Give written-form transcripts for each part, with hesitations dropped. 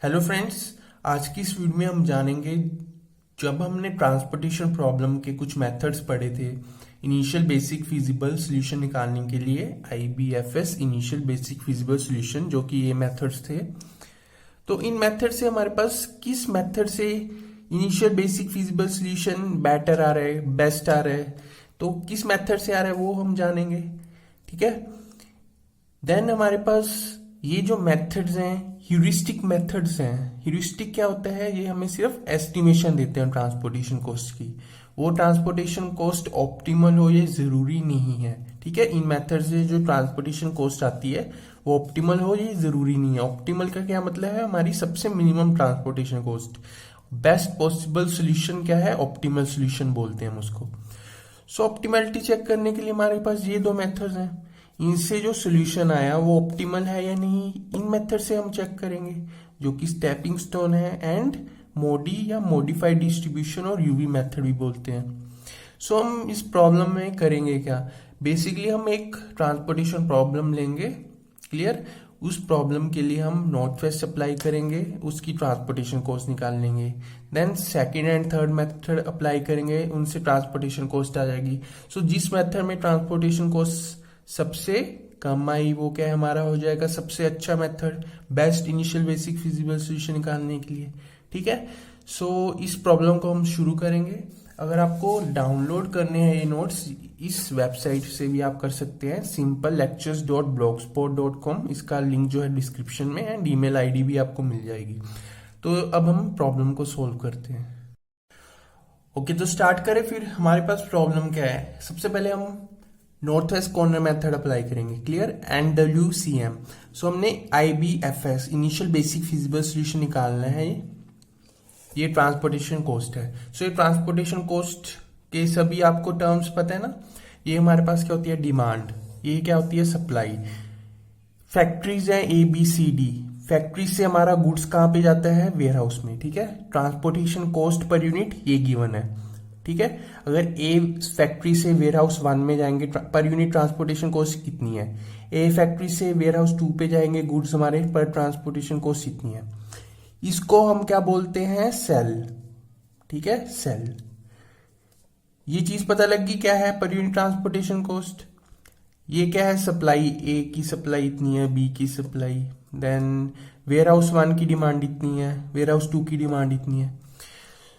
Hello friends. आज की इस वीडियो में हम जानेंगे, जब हमने ट्रांसपोर्टेशन प्रॉब्लम के कुछ मेथड्स पढ़े थे इनिशियल बेसिक फिजिबल सॉल्यूशन निकालने के लिए, IBFS initial basic feasible solution, जो कि ये मेथड्स थे। तो इन मेथड से हमारे पास किस मेथड से initial basic feasible solution better आ रहा है, बेस्ट आ रहा है, तो किस मेथड से आ रहा है वो हम जानेंगे। ठीक है। देन हमारे पास ये जो मेथड्स हैं ह्यूरिस्टिक मेथड्स हैं। ह्यूरिस्टिक क्या होता है? ये हमें सिर्फ एस्टिमेशन देते हैं ट्रांसपोर्टेशन कॉस्ट की। वो ट्रांसपोर्टेशन कॉस्ट ऑप्टिमल हो ये जरूरी नहीं है। ठीक है। इन मेथड से जो ट्रांसपोर्टेशन कॉस्ट आती है वो ऑप्टिमल हो ये जरूरी नहीं है। ऑप्टिमल का क्या मतलब है? हमारी सबसे minimum transportation cost. Best possible solution क्या है? ऑप्टिमल सोल्यूशन बोलते हैं हम उसको। सो ऑप्टिमलिटी चेक करने के लिए हमारे पास ये दो मेथड्स हैं। इनसे जो सोल्यूशन आया वो ऑप्टिमल है या नहीं, इन मेथड से हम चेक करेंगे, जो कि स्टेपिंग स्टोन है एंड मोडी या मॉडिफाइड डिस्ट्रीब्यूशन और यूवी मेथड भी बोलते हैं। सो हम इस प्रॉब्लम में करेंगे क्या? बेसिकली हम एक ट्रांसपोर्टेशन प्रॉब्लम लेंगे। क्लियर। उस प्रॉब्लम के लिए हम नॉर्थ वेस्ट अप्लाई करेंगे, उसकी ट्रांसपोर्टेशन कॉस्ट निकाल लेंगे। Then second and third method apply करेंगे, उनसे ट्रांसपोर्टेशन कॉस्ट आ जाएगी। सो जिस मेथड में ट्रांसपोर्टेशन कॉस्ट सबसे कम आई वो क्या हमारा हो जाएगा सबसे अच्छा method, best initial basic feasible solution निकालने के लिए। ठीक है। सो इस प्रॉब्लम को हम शुरू करेंगे। अगर आपको डाउनलोड करने हैं ये नोट्स, इस वेबसाइट से भी आप कर सकते हैं, simplelectures.blogspot.com। इसका लिंक जो है डिस्क्रिप्शन में, एंड ईमेल आईडी भी आपको मिल जाएगी। तो अब हम प्रॉब्लम को सोल्व करते हैं। ओके, तो स्टार्ट करें। फिर हमारे पास प्रॉब्लम क्या है? सबसे पहले हम north west corner method apply करेंगे। क्लियर। NWCM। सो हमने IBFS initial basic feasible solution निकालना है। ये ट्रांसपोर्टेशन कॉस्ट है। सो ये ट्रांसपोर्टेशन कॉस्ट के सभी आपको टर्म्स पता है ना। ये हमारे पास क्या होती है? डिमांड। ये क्या होती है? सप्लाई। फैक्ट्रीज है ABCD। फैक्ट्री से हमारा गुड्स कहाँ पे जाता है? वेयर हाउस में। ठीक है। ट्रांसपोर्टेशन कॉस्ट पर यूनिट ये गिवन है। ठीक है। अगर ए फैक्ट्री से वेयर हाउस 1 में जाएंगे, पर यूनिट ट्रांसपोर्टेशन कॉस्ट कितनी है? ए फैक्ट्री से वेयर हाउस 2 पे जाएंगे गुड्स हमारे, पर ट्रांसपोर्टेशन कॉस्ट कितनी है? इसको हम क्या बोलते हैं? सेल। ठीक है, सेल। ये चीज पता लग गई क्या है पर यूनिट ट्रांसपोर्टेशन कॉस्ट। ये क्या है? सप्लाई। ए की सप्लाई इतनी है, बी की सप्लाई। देन वेयर हाउस 1 की डिमांड इतनी है, वेयर हाउस 2 की डिमांड इतनी है।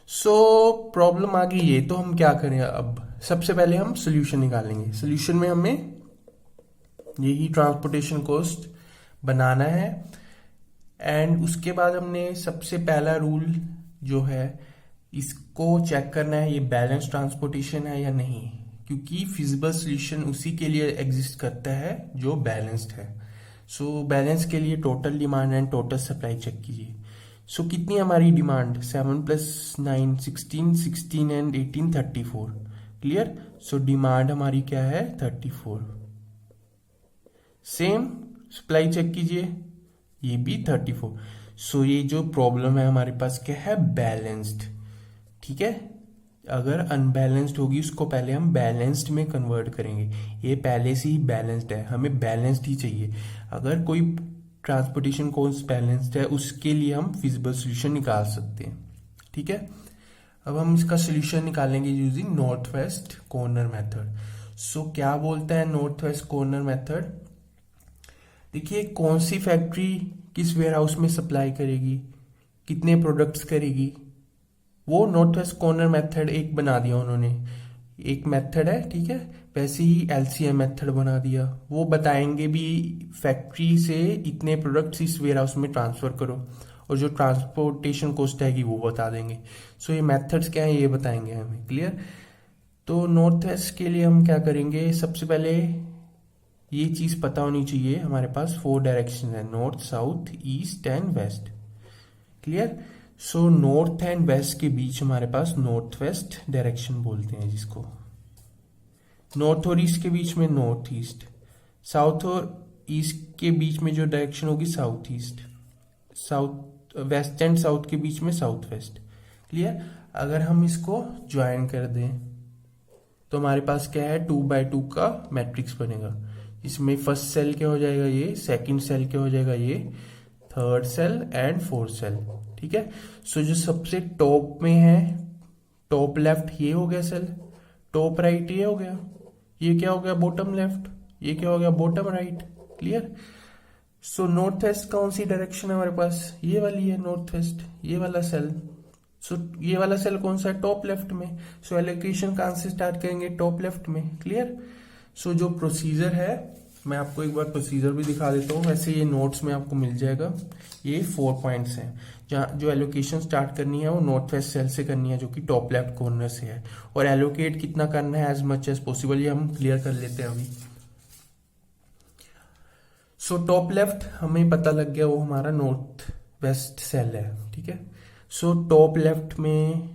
सो प्रॉब्लम आ गई ये। तो हम क्या करें? अब सबसे पहले हम सोल्यूशन निकालेंगे। सोल्यूशन में हमें यही ट्रांसपोर्टेशन कॉस्ट बनाना है, एंड उसके बाद हमने सबसे पहला रूल जो है इसको चेक करना है, ये बैलेंस ट्रांसपोर्टेशन है या नहीं, क्योंकि फिजिबल सोल्यूशन उसी के लिए एग्जिस्ट करता है जो बैलेंस्ड है। सो बैलेंस के लिए total demand and total supply check कीजिए। सो कितनी हमारी demand? 7 + 9 16, 16 and 18 34। Clear. So demand हमारी क्या है? 34। सेम सप्लाई चेक कीजिए, ये भी 34। सो ये जो प्रॉब्लम है हमारे पास क्या है? बैलेंस्ड। ठीक है। अगर अनबैलेंस्ड होगी उसको पहले हम बैलेंस्ड में कन्वर्ट करेंगे। ये पहले से ही बैलेंस्ड है, हमें बैलेंस्ड ही चाहिए। अगर कोई ट्रांसपोर्टेशन कॉस्ट बैलेंस्ड है उसके लिए हम फिजिबल सॉल्यूशन निकाल सकते हैं। ठीक है। अब हम इसका सॉल्यूशन निकालेंगे using north west corner method. So क्या बोलता है नॉर्थ वेस्ट कॉर्नर मेथड? देखिए, कौन सी फैक्ट्री किस वेयर हाउस में सप्लाई करेगी, कितने प्रोडक्ट्स करेगी, वो नॉर्थ वेस्ट कॉर्नर मेथड एक बना दिया उन्होंने। एक मेथड है। ठीक है। वैसे ही LCM मेथड बना दिया। वो बताएंगे भी फैक्ट्री से इतने प्रोडक्ट्स इस वेयर हाउस में ट्रांसफर करो, और जो ट्रांसपोर्टेशन कॉस्ट है वो बता देंगे। सो ये मेथड्स क्या है ये बताएंगे हमें। क्लियर। तो नॉर्थ वेस्ट के लिए हम क्या करेंगे? सबसे पहले ये चीज पता होनी चाहिए, हमारे पास 4 डायरेक्शन है, north, south, east and west. Clear. So north and west के बीच हमारे पास नॉर्थ वेस्ट डायरेक्शन बोलते हैं जिसको। नॉर्थ और ईस्ट के बीच में नॉर्थ ईस्ट, साउथ और ईस्ट के बीच में जो डायरेक्शन होगी south east, south west and south के बीच में साउथ वेस्ट। क्लियर। अगर हम इसको ज्वाइन कर दें तो हमारे पास क्या है? 2x2 का मैट्रिक्स बनेगा। इसमें फर्स्ट सेल क्या हो जाएगा? ये। सेकंड सेल क्या हो जाएगा? ये। Third cell and fourth cell. ठीक है, सो जो सबसे टॉप में है, टॉप लेफ्ट ये हो गया सेल, टॉप राइट ये हो गया, ये क्या हो गया बॉटम लेफ्ट, ये क्या हो गया bottom right. Clear. So north west कौन सी डायरेक्शन है हमारे पास, ये वाली है नॉर्थ वेस्ट, ये वाला सेल। सो ये वाला सेल कौन सा है, टॉप लेफ्ट में। सो एलोकेशन कहां से स्टार्ट करेंगे, टॉप लेफ्ट में। क्लियर। सो जो प्रोसीजर है, मैं आपको एक बार प्रोसीजर भी दिखा देता हूँ, वैसे ये नोट्स में आपको मिल जाएगा। ये 4 पॉइंट्स हैं जहाँ जो एलोकेशन स्टार्ट करनी है वो नॉर्थ वेस्ट सेल से करनी है, जो कि टॉप लेफ्ट कॉर्नर से है। और एलोकेट कितना करना है, एज मच एज पॉसिबल, ये हम क्लियर कर लेते हैं अभी। सो टॉप लेफ्ट हमें पता लग गया, वो हमारा नॉर्थ वेस्ट सेल है। ठीक है। सो टॉप लेफ्ट में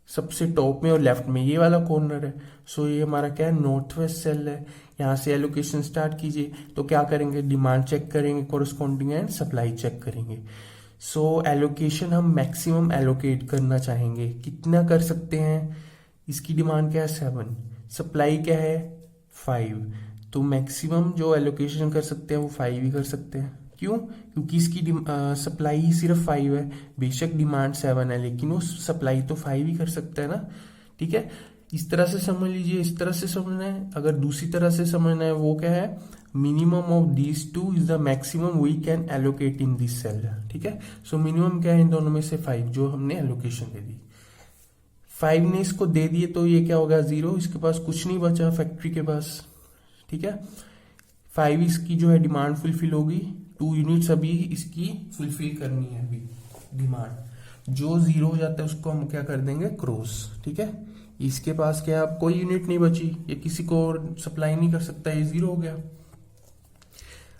सबसे टॉप में और लेफ्ट में ये वाला कॉर्नर है। सो ये हमारा क्या है, नॉर्थ वेस्ट सेल है। यहाँ से एलोकेशन स्टार्ट कीजिए, तो क्या करेंगे, डिमांड चेक करेंगे कोरस्पॉन्डिंग एंड सप्लाई चेक करेंगे। सो एलोकेशन हम मैक्सिमम एलोकेट करना चाहेंगे, कितना कर सकते हैं, इसकी डिमांड क्या है 7, सप्लाई क्या है 5, तो मैक्सिमम जो एलोकेशन कर सकते हैं वो 5 ही कर सकते हैं। क्यों, क्योंकि इसकी सप्लाई ही सिर्फ 5 है, बेशक डिमांड 7 है लेकिन वो सप्लाई तो 5 ही कर सकता है ना। ठीक है, इस तरह से समझ लीजिए, इस तरह से समझना है। अगर दूसरी तरह से समझना है, वो क्या है, minimum of these two is the maximum we can allocate in this cell. ठीक है, सो मिनिमम क्या है इन दोनों में से 5, जो हमने एलोकेशन दे दी। 5 ने इसको दे दिए तो ये क्या होगा 0, इसके पास कुछ नहीं बचा फैक्ट्री के पास। ठीक है, 5 इसकी जो है डिमांड फुलफिल होगी, 2 यूनिट्स अभी इसकी फुलफिल करनी है अभी डिमांड। जो 0 हो जाता है उसको हम क्या कर देंगे, क्रॉस। ठीक है, इसके पास क्या, अब कोई यूनिट नहीं बची, ये किसी को और सप्लाई नहीं कर सकता, ये 0 हो गया।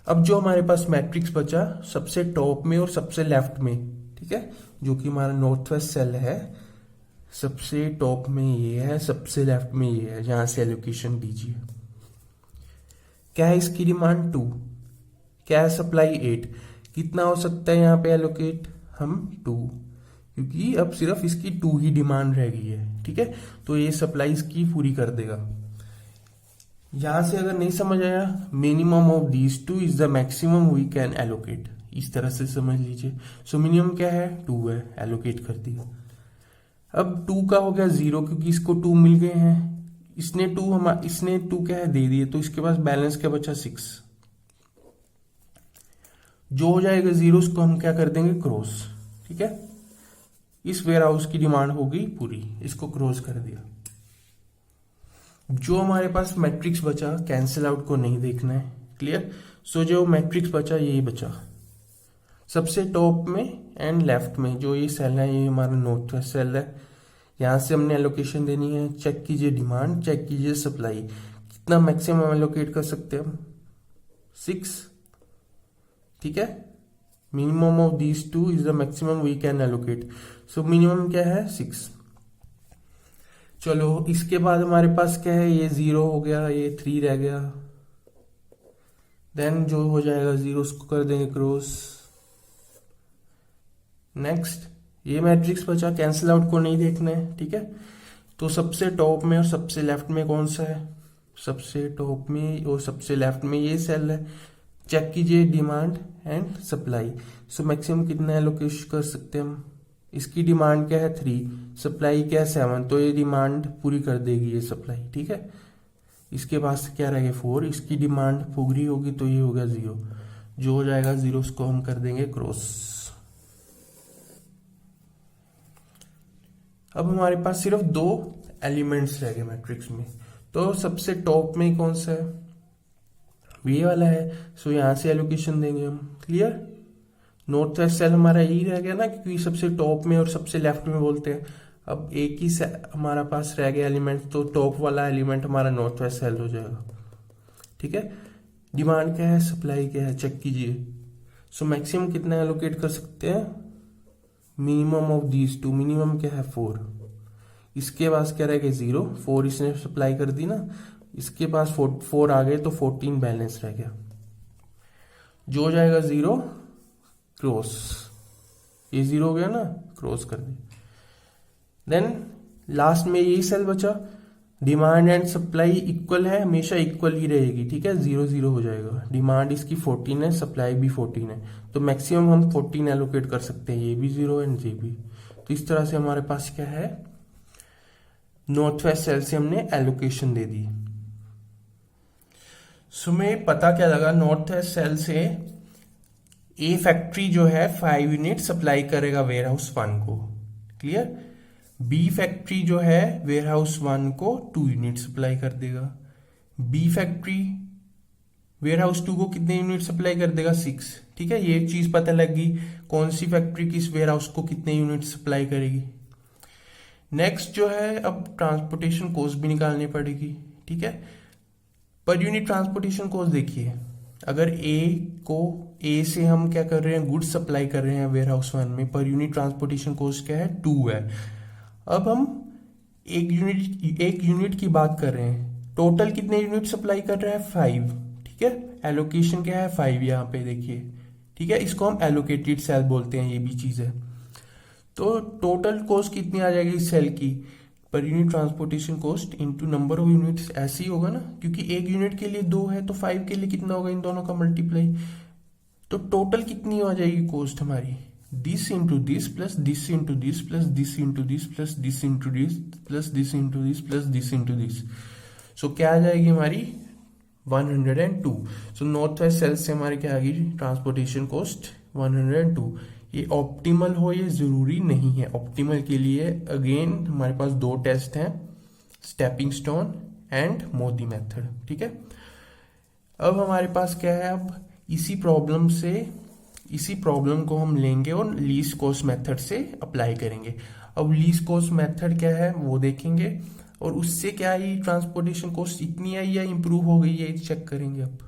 अब जो हमारे पास मैट्रिक्स बचा सबसे टॉप में और सबसे लेफ्ट में, ठीक है, जो कि हमारा नॉर्थ वेस्ट सेल है, सबसे टॉप में ये है, सबसे लेफ्ट में ये है, यहां से एलोकेशन दीजिए। क्या है इसकी डिमांड 2, क्या है सप्लाई 8, कितना हो सकता है यहाँ पे एलोकेट हम 2, क्योंकि अब सिर्फ इसकी 2 ही डिमांड रह गई है। ठीक है, तो ये सप्लाई इसकी पूरी कर देगा। यहां से अगर नहीं समझ आया, minimum of these 2 is the maximum we can allocate, इस तरह से समझ लीजिए। सो मिनिमम क्या है 2 है, एलोकेट कर दिया। अब 2 का हो गया 0, क्योंकि इसको 2 मिल गए हैं, इसने 2 क्या है दे दिए, तो इसके पास बैलेंस क्या बचा 6। जो हो जाएगा 0 उसको हम क्या कर देंगे क्रॉस। ठीक है, इस वेयर हाउस की डिमांड हो गई पूरी, इसको क्रॉस कर दिया। जो हमारे पास मैट्रिक्स बचा, कैंसिल आउट को नहीं देखना है। क्लियर। सो जो मैट्रिक्स बचा यही बचा, सबसे टॉप में एंड लेफ्ट में जो ये सेल है, ये हमारा नॉर्थ वेस्ट सेल है। यहां से हमने एलोकेशन देनी है, चेक कीजिए डिमांड, चेक कीजिए सप्लाई, कितना मैक्सिमम एलोकेट कर सकते हैं हम 6। ठीक है, minimum of these 2 is the maximum we can allocate. So minimum क्या है 6। चलो इसके बाद हमारे पास क्या है, ये 0 हो गया, ये 3 रह गया, देन जो हो जाएगा 0 उसको कर देंगे क्रॉस। नेक्स्ट ये मैट्रिक्स बचा, कैंसिल आउट को नहीं देखना है। ठीक है, तो सबसे टॉप में और सबसे लेफ्ट में कौन सा है, सबसे टॉप में और सबसे लेफ्ट में ये सेल है। चेक कीजिए demand and supply. So maximum कितना एलोकेशन कर सकते हैं हम, इसकी डिमांड क्या है 3, सप्लाई क्या है 7, तो ये डिमांड पूरी कर देगी ये सप्लाई। ठीक है, इसके पास क्या रहेगा 4, इसकी डिमांड पूरी होगी तो ये हो गया 0, जो हो जाएगा 0 उसको हम कर देंगे क्रॉस। अब हमारे पास सिर्फ 2 एलिमेंट्स रह गए मैट्रिक्स में, तो सबसे टॉप में कौन सा है, ये वाला है। सो यहां से एलोकेशन देंगे हम। क्लियर, नॉर्थ वेस्ट सेल हमारा यही रह गया ना, क्योंकि सबसे टॉप में और सबसे लेफ्ट में बोलते हैं। अब एक ही हमारा पास रह गया एलिमेंट, तो टॉप वाला एलिमेंट हमारा नॉर्थ वेस्ट सेल हो जाएगा। ठीक है, डिमांड क्या है, सप्लाई क्या है, चेक कीजिए। सो मैक्सिमम कितना एलोकेट कर सकते हैं, मिनिमम ऑफ दीज 2, मिनिमम क्या है 4, इसके पास क्या रहेगा 0, 4 इसने सप्लाई कर दी ना, इसके पास 4 आ गए तो 14 बैलेंस रह गया, जो हो जाएगा 0 क्रॉस। ये 0 हो गया ना, क्रॉस कर दिया। देन लास्ट में यही सेल बचा, डिमांड एंड सप्लाई इक्वल है, हमेशा इक्वल ही रहेगी, ठीक है, 0-0 हो जाएगा। डिमांड इसकी 14 है, सप्लाई भी 14 है, तो मैक्सिमम हम 14 एलोकेट कर सकते हैं, ये भी 0 एंड ये भी। तो इस तरह से हमारे पास क्या है, नॉर्थ वेस्ट सेल से हमने एलोकेशन दे दी। सो में पता क्या लगा, नॉर्थ वेस्ट सेल से ए फैक्ट्री जो है 5 यूनिट सप्लाई करेगा वेयर हाउस 1 को, क्लियर। बी फैक्ट्री जो है वेयर हाउस 1 को 2 यूनिट सप्लाई कर देगा। बी फैक्ट्री वेयर हाउस 2 को कितने यूनिट सप्लाई कर देगा, 6, ठीक है। ये चीज पता लग गई कौन सी फैक्ट्री किस वेयर हाउस को कितने यूनिट सप्लाई करेगी। नेक्स्ट जो है, अब ट्रांसपोर्टेशन कॉस्ट भी निकालनी पड़ेगी, ठीक है। पर यूनिट ट्रांसपोर्टेशन कॉस्ट देखिए, अगर ए से हम क्या कर रहे हैं, गुड्स सप्लाई कर रहे हैं वेयर हाउस 1 में, पर यूनिट ट्रांसपोर्टेशन कॉस्ट क्या है, 2 है। अब हम एक यूनिट की बात कर रहे हैं, टोटल कितने यूनिट सप्लाई कर रहे हैं, 5, ठीक है। एलोकेशन क्या है, 5 यहाँ पे देखिए, ठीक है। इसको हम एलोकेटेड सेल बोलते हैं, ये भी चीज है। तो टोटल कॉस्ट कितनी आ जाएगी सेल की, per unit transportation cost into number of units, ऐसे ही होगा ना, क्योंकि एक यूनिट के लिए 2 है तो 5 के लिए कितना होगा, इन दोनों का मल्टीप्लाई। तो टोटल कितनी आ जाएगी कॉस्ट हमारी, this into this plus this into this plus this into this plus this into this plus this into this plus this into this. So क्या आ जाएगी हमारी 102। सो नॉर्थ वेस्ट सेल से हमारी क्या आ गई, ट्रांसपोर्टेशन कॉस्ट 102। ये ऑप्टिमल हो ये जरूरी नहीं है, ऑप्टिमल के लिए अगेन हमारे पास 2 टेस्ट हैं, stepping stone and Modi method, ठीक है। अब हमारे पास क्या है, अब इसी प्रॉब्लम को हम लेंगे और लीस्ट कॉस्ट मेथड से अप्लाई करेंगे। अब लीस्ट कॉस्ट मेथड क्या है वो देखेंगे, और उससे क्या है, ट्रांसपोर्टेशन कॉस्ट इतनी आई या इंप्रूव हो गई है, चेक करेंगे अब।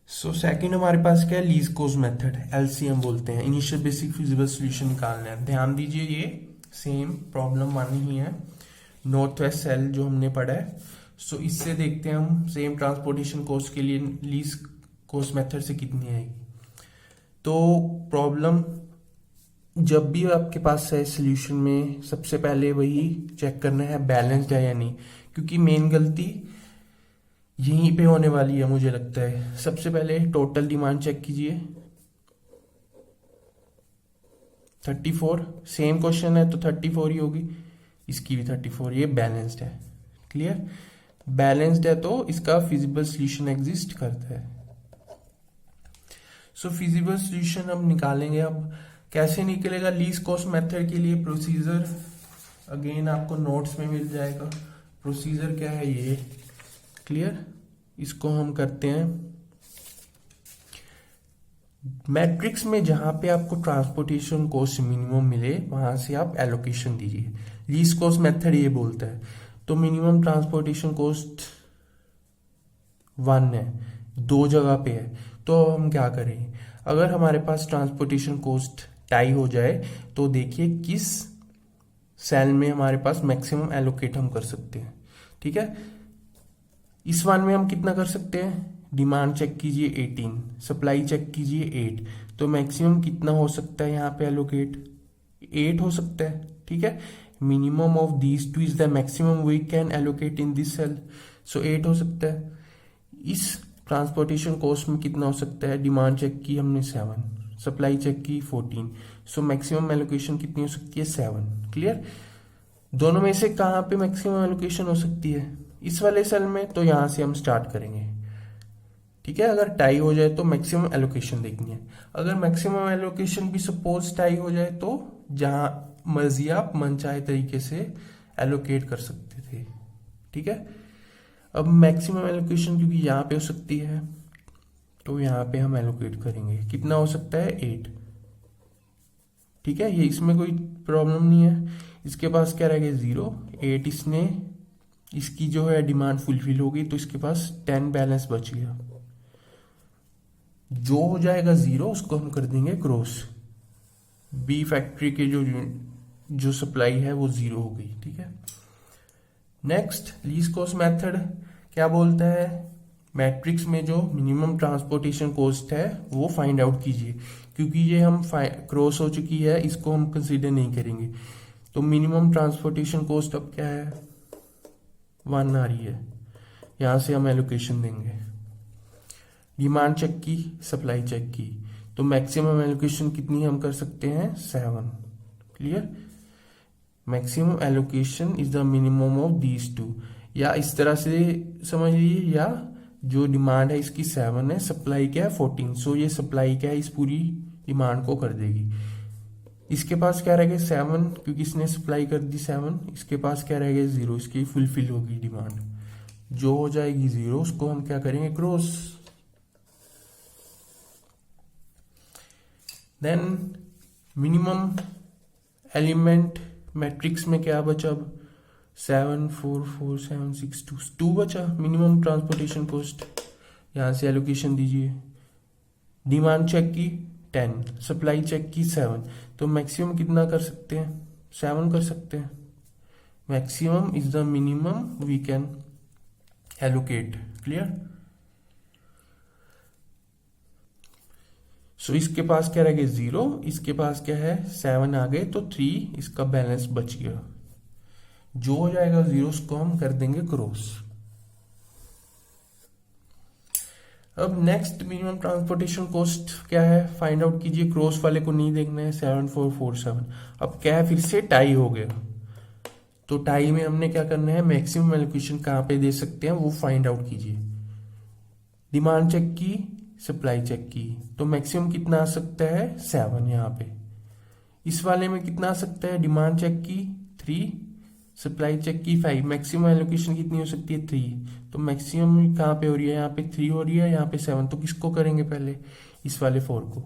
सो सेकंड हमारे पास क्या है, लीस्ट कॉस्ट मेथड, एलसीएम बोलते हैं, इनिशियल बेसिक फिजिबल सॉल्यूशन निकालना है। ध्यान दीजिए ये सेम प्रॉब्लम 1 ही है, नॉर्थ वेस्ट सेल जो हमने पढ़ा है। सो इससे देखते हैं हम सेम ट्रांसपोर्टेशन कॉस्ट के लिए लीस्ट कॉस्ट मेथड से कितनी आएगी। तो प्रॉब्लम जब भी आपके पास है सॉल्यूशन में, सबसे पहले वही चेक करना है बैलेंस्ड है या नहीं, क्योंकि मेन गलती यहीं पे होने वाली है मुझे लगता है। सबसे पहले टोटल डिमांड चेक कीजिए, 34, सेम क्वेश्चन है तो 34 ही होगी, इसकी भी 34, ये बैलेंस्ड है, क्लियर। बैलेंस्ड है तो इसका फिजिबल सॉल्यूशन एग्जिस्ट करता है। सो फिजिबल सॉल्यूशन हम निकालेंगे। अब कैसे निकलेगा, लीस्ट कॉस्ट मेथड के लिए प्रोसीजर अगेन आपको नोट्स में मिल जाएगा। प्रोसीजर क्या है ये, क्लियर। इसको हम करते हैं मैट्रिक्स में, जहां पे आपको ट्रांसपोर्टेशन कॉस्ट मिनिमम मिले वहां से आप एलोकेशन दीजिए। लीस्ट कॉस्ट मेथड ये बोलता है, तो मिनिमम ट्रांसपोर्टेशन कॉस्ट 1 है, 2 जगह पे है, तो हम क्या करें, अगर हमारे पास ट्रांसपोर्टेशन कॉस्ट टाई हो जाए तो देखिए किस सेल में हमारे पास मैक्सिमम एलोकेट हम कर सकते हैं, ठीक है। इस 1 में हम कितना कर सकते हैं, डिमांड चेक कीजिए 18, सप्लाई चेक कीजिए 8, तो मैक्सिमम कितना हो सकता है यहाँ पे एलोकेट, 8 हो सकता है, ठीक है। Minimum of these 2 is the maximum we can allocate in this cell, so 8 हो सकता है। इस ट्रांसपोर्टेशन कॉस्ट में कितना हो सकता है, डिमांड चेक की हमने 7, सप्लाई चेक की 14, सो मैक्सिमम एलोकेशन कितनी हो सकती है, 7, क्लियर। दोनों में से कहाँ पे मैक्सिमम एलोकेशन हो सकती है, इस वाले सेल में, तो यहां से हम स्टार्ट करेंगे, ठीक है। अगर टाई हो जाए तो मैक्सिमम एलोकेशन देखनी है। अगर मैक्सिमम एलोकेशन भी सपोज टाई हो जाए तो जहां मर्जी आप मनचाहे तरीके से एलोकेट कर सकते थे, ठीक है। अब मैक्सिमम एलोकेशन क्योंकि यहाँ पे हो सकती है तो यहाँ पे हम एलोकेट करेंगे, कितना हो सकता है, 8, ठीक है। ये इसमें कोई प्रॉब्लम नहीं है। इसके पास क्या रह गया, 0, 8, इसने इसकी जो है डिमांड फुलफिल हो गई, तो इसके पास 10 बैलेंस बच गया। जो हो जाएगा 0 उसको हम कर देंगे क्रॉस, बी फैक्ट्री के जो सप्लाई है वो 0 हो गई, ठीक है। नेक्स्ट लीस्ट कॉस्ट मेथड क्या बोलता है, मैट्रिक्स में जो मिनिमम ट्रांसपोर्टेशन कॉस्ट है वो फाइंड आउट कीजिए, क्योंकि ये हम क्रॉस हो चुकी है, इसको हम कंसीडर नहीं करेंगे। तो मिनिमम ट्रांसपोर्टेशन कॉस्ट अब क्या है, 1 आ रही है, यहां से हम एलोकेशन देंगे। डिमांड चेक की, सप्लाई चेक की, तो मैक्सिमम एलोकेशन कितनी हम कर सकते हैं 7। Clear? Maximum allocation is the minimum of these to, या इस तरह से समझ लीजिए, या जो डिमांड है इसकी 7 है, सप्लाई क्या है 14, सो ये सप्लाई क्या है इस पूरी डिमांड को कर देगी। इसके पास क्या रहेगा 7, क्योंकि इसने सप्लाई कर दी 7, इसके पास क्या रहेगा 0, इसकी फुलफिल होगी डिमांड। जो हो जाएगी 0 उसको हम क्या करेंगे cross. Then minimum element matrix में क्या बचा अब 7 4 4 7 6 2 बचा। मिनिमम ट्रांसपोर्टेशन कॉस्ट, यहां से एलोकेशन दीजिए। डिमांड चेक की 10, सप्लाई चेक की 7, तो मैक्सिमम कितना कर सकते हैं 7 कर सकते हैं। Maximum is the minimum we can allocate. Clear? So इसके पास क्या रह गया 0, इसके पास क्या है 7 आ गए, तो 3 इसका बैलेंस बच गया। जो हो जाएगा 0 उसको हम कर देंगे क्रॉस। अब नेक्स्ट मिनिमम ट्रांसपोर्टेशन कॉस्ट क्या है फाइंड आउट कीजिए। क्रॉस वाले को नहीं देखना है 7447। अब क्या है फिर से टाई हो गया, तो टाई में हमने क्या करना है मैक्सिमम एलोकेशन कहां पे दे सकते हैं वो फाइंड आउट कीजिए। डिमांड चेक की, सप्लाई चेक की, तो मैक्सिमम कितना आ सकता है 7 यहाँ पे। इस वाले में कितना आ सकता है डिमांड चेक की 3, सप्लाई चेक की 5, मैक्सिमम एलोकेशन कितनी हो सकती है 3, तो मैक्सिमम कहाँ पे हो रही है यहाँ पे 3 हो रही है, यहाँ पे 7, तो किसको करेंगे पहले इस वाले 4 को।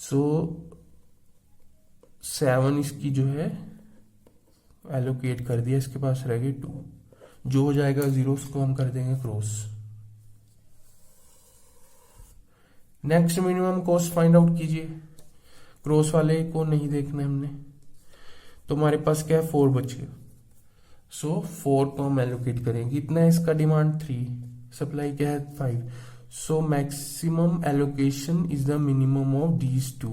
सो 7 इसकी जो है एलोकेट कर दिया, इसके पास रह गए 2, जो हो जाएगा 0 उसको हम कर देंगे cross. Next minimum cost find out कीजिए। क्रॉस वाले को नहीं देखना हमने, तो हमारे पास क्या है 4 बचे। सो 4 को हम एलोकेट करेंगे। कितना है इसका डिमांड 3, सप्लाई क्या है 5, so maximum allocation is the minimum of these two.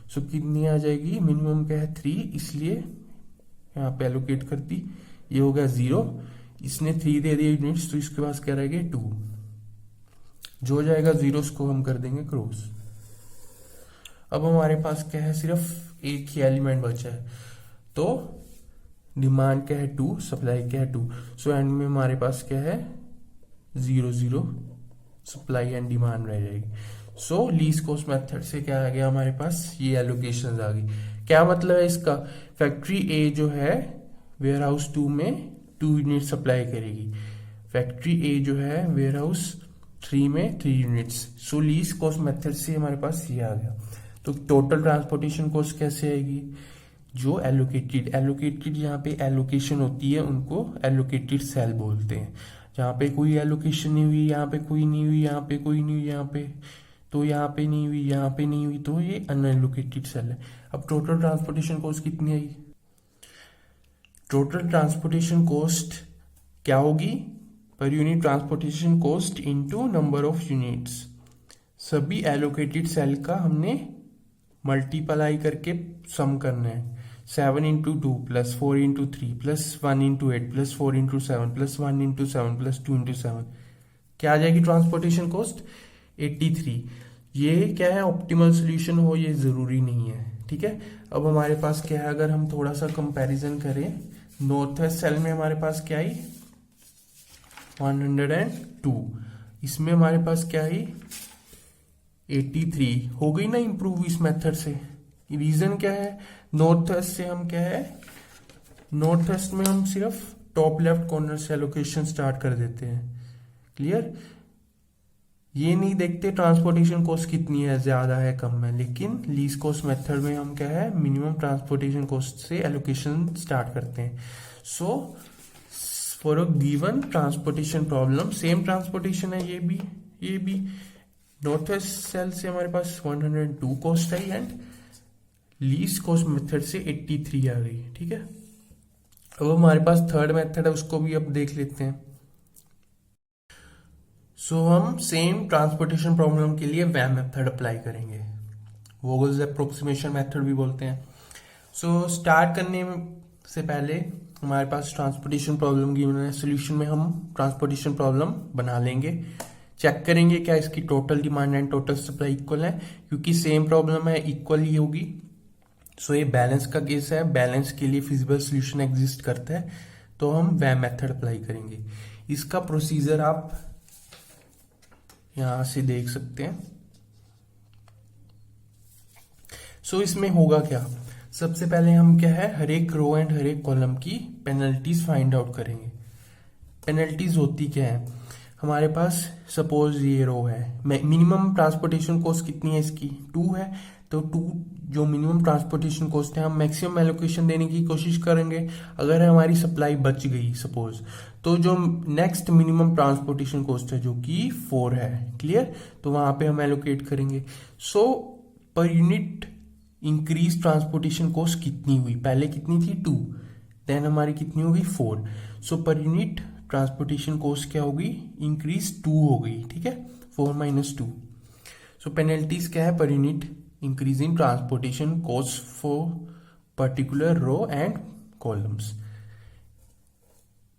So कितनी आ जाएगी मिनिमम क्या है 3, इसलिए यहाँ पे एलोकेट कर दी, ये हो गया 0, इसने 3 दे दिए यूनिट्स, तो इसके पास क्या रहेगा 2, जो हो जाएगा 0 उसको हम कर देंगे क्रॉस। अब हमारे पास क्या है सिर्फ एक ही एलिमेंट बचा है, तो डिमांड क्या है 2, सप्लाई क्या है 2, सो एंड में हमारे पास क्या है 0 0, सप्लाई एंड डिमांड रह जाएगी। सो लीस्ट कॉस्ट मेथड से क्या आ गया हमारे पास ये एलोकेशन आ गई। क्या मतलब है इसका, फैक्ट्री ए जो है वेयर हाउस 2 में 2 यूनिट सप्लाई करेगी, फैक्ट्री ए जो है वेयर हाउस 3 में 3 यूनिट्स। सो लीस्ट कॉस्ट मेथड से हमारे पास ये आ गया। तो टोटल ट्रांसपोर्टेशन कॉस्ट कैसे आएगी, जो एलोकेटेड यहाँ पे एलोकेशन होती है उनको एलोकेटेड सेल बोलते हैं। जहाँ पे कोई एलोकेशन नहीं हुई, यहाँ पे कोई नहीं हुई, यहाँ पे कोई नहीं हुई, यहाँ पे तो यहाँ पे नहीं हुई, यहाँ पे नहीं हुई, तो ये अनएलोकेटेड सेल है। अब टोटल ट्रांसपोर्टेशन कॉस्ट कितनी आई, टोटल ट्रांसपोर्टेशन कॉस्ट क्या होगी per unit transportation cost into number of units. सभी एलोकेटेड सेल का हमने मल्टीप्लाई करके सम करना है। 7 into 2 plus 4 into 3 plus 1 into 8 plus 4 into 7 plus 1 into 7 plus 2 into 7, क्या आ जाएगी ट्रांसपोर्टेशन कॉस्ट 83। ये क्या है ऑप्टिमल सोल्यूशन हो ये जरूरी नहीं है, ठीक है। अब हमारे पास क्या है, अगर हम थोड़ा सा कंपैरिजन करें, नॉर्थ वेस्ट सेल में हमारे पास क्या आई 102, इसमें हमारे पास क्या आई 83, हो गई ना इंप्रूव इस मेथड से। रीजन क्या है, नॉर्थ वेस्ट से हम क्या है, नॉर्थ वेस्ट में हम सिर्फ टॉप लेफ्ट कॉर्नर से एलोकेशन स्टार्ट कर देते हैं। क्लियर, ये नहीं देखते ट्रांसपोर्टेशन कॉस्ट कितनी है, ज्यादा है कम है, लेकिन लीस्ट कॉस्ट मेथड में हम क्या है मिनिमम ट्रांसपोर्टेशन कॉस्ट से एलोकेशन स्टार्ट करते हैं। So for a given transportation problem, same transportation है ये भी नॉर्थ वेस्ट सेल से हमारे पास 102 cost I and least cost method से 83 आ गई, ठीक है। अब हमारे पास थर्ड मेथड है, उसको भी अब देख लेते हैं। सो हम सेम ट्रांसपोर्टेशन प्रॉब्लम के लिए वैम मेथड अप्लाई करेंगे, वोगल्स अप्रोक्सीमेशन मेथड भी बोलते हैं। सो स्टार्ट करने से पहले हमारे पास ट्रांसपोर्टेशन प्रॉब्लम गिवन है, सोल्यूशन में हम ट्रांसपोर्टेशन प्रॉब्लम बना लेंगे, चेक करेंगे क्या इसकी total demand and total supply equal है, क्योंकि सेम प्रॉब्लम है इक्वल ही होगी। सो ये बैलेंस का केस है, बैलेंस के लिए फिजिबल सोल्यूशन एग्जिस्ट करता है, तो हम वह मेथड अप्लाई करेंगे। इसका प्रोसीजर आप यहां से देख सकते हैं। सो इसमें होगा क्या, सबसे पहले हम क्या है हर एक रो एंड हर एक कॉलम की पेनल्टीज फाइंड आउट करेंगे। पेनल्टीज होती क्या है, हमारे पास सपोज ये रो है, मिनिमम ट्रांसपोर्टेशन कॉस्ट कितनी है इसकी 2 है, तो 2 जो मिनिमम ट्रांसपोर्टेशन कॉस्ट है हम मैक्सिमम एलोकेशन देने की कोशिश करेंगे। अगर हमारी सप्लाई बच गई सपोज, तो जो नेक्स्ट मिनिमम ट्रांसपोर्टेशन कॉस्ट है जो कि 4 है, क्लियर, तो वहां पे हम एलोकेट करेंगे। सो पर यूनिट इंक्रीज ट्रांसपोर्टेशन कॉस्ट कितनी हुई, पहले कितनी थी 2, देन हमारी कितनी होगी 4। सो पर यूनिट ट्रांसपोर्टेशन कॉस्ट क्या होगी, इंक्रीज 2 हो गई, ठीक है, 4 - 2। सो पेनल्टीज क्या है, per unit increase in transportation cost for particular row and columns.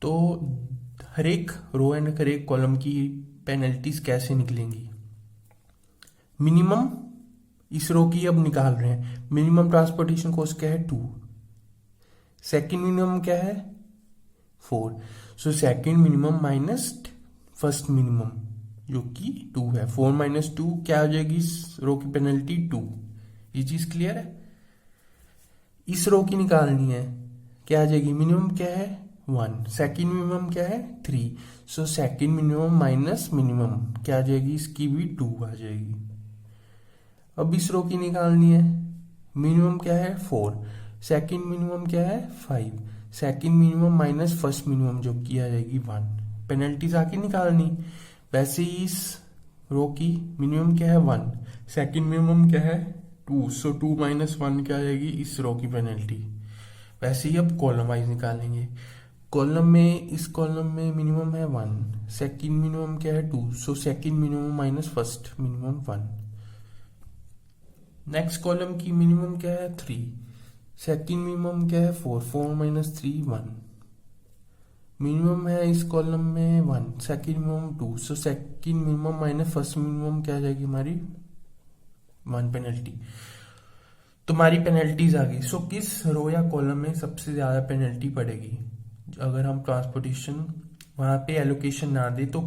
तो हर एक रो एंड हर एक कॉलम की पेनल्टीज कैसे निकलेंगी, मिनिमम इस रो की अब निकाल रहे हैं, मिनिमम ट्रांसपोर्टेशन कॉस्ट क्या है 2, सेकंड मिनिमम क्या है 4। So second minimum minus first minimum जो कि 2 है, 4 - 2 क्या हो जाएगी इस रो की पेनल्टी 2। ये चीज क्लियर है। इस रो की निकालनी है, क्या आ जाएगी, मिनिमम क्या है 1, सेकंड मिनिमम क्या है 3। So second minimum minus minimum क्या आ जाएगी, इसकी भी 2 आ जाएगी। अब इस रो की निकालनी है, मिनिमम क्या है 4, सेकंड मिनिमम क्या है 5, second minimum minus first minimum जो की आ जाएगी 1। पेनल्टीज आके निकालनी, वैसे ही इस रो की मिनिमम क्या है 1, सेकंड मिनिमम क्या है 2, सो 2 - 1 क्या आ जाएगी इस रो की पेनल्टी। वैसे ही अब कॉलम वाइज निकालेंगे, कॉलम में इस कॉलम में मिनिमम है 1, सेकंड मिनिमम क्या है 2, so second minimum minus first minimum 1। Next column की मिनिमम क्या है 3, सेकंड मिनिमम क्या है 4, 4 - 3 1। मिनिमम है इस कॉलम में 1, second minimum 2, so second minimum minus first minimum क्या आ जाएगी हमारी 1 पेनल्टी। तो हमारी पेनल्टीज आ गई। सो किस रो या कॉलम में सबसे ज्यादा पेनल्टी पड़ेगी, अगर हम ट्रांसपोर्टेशन वहां पे एलोकेशन ना दे तो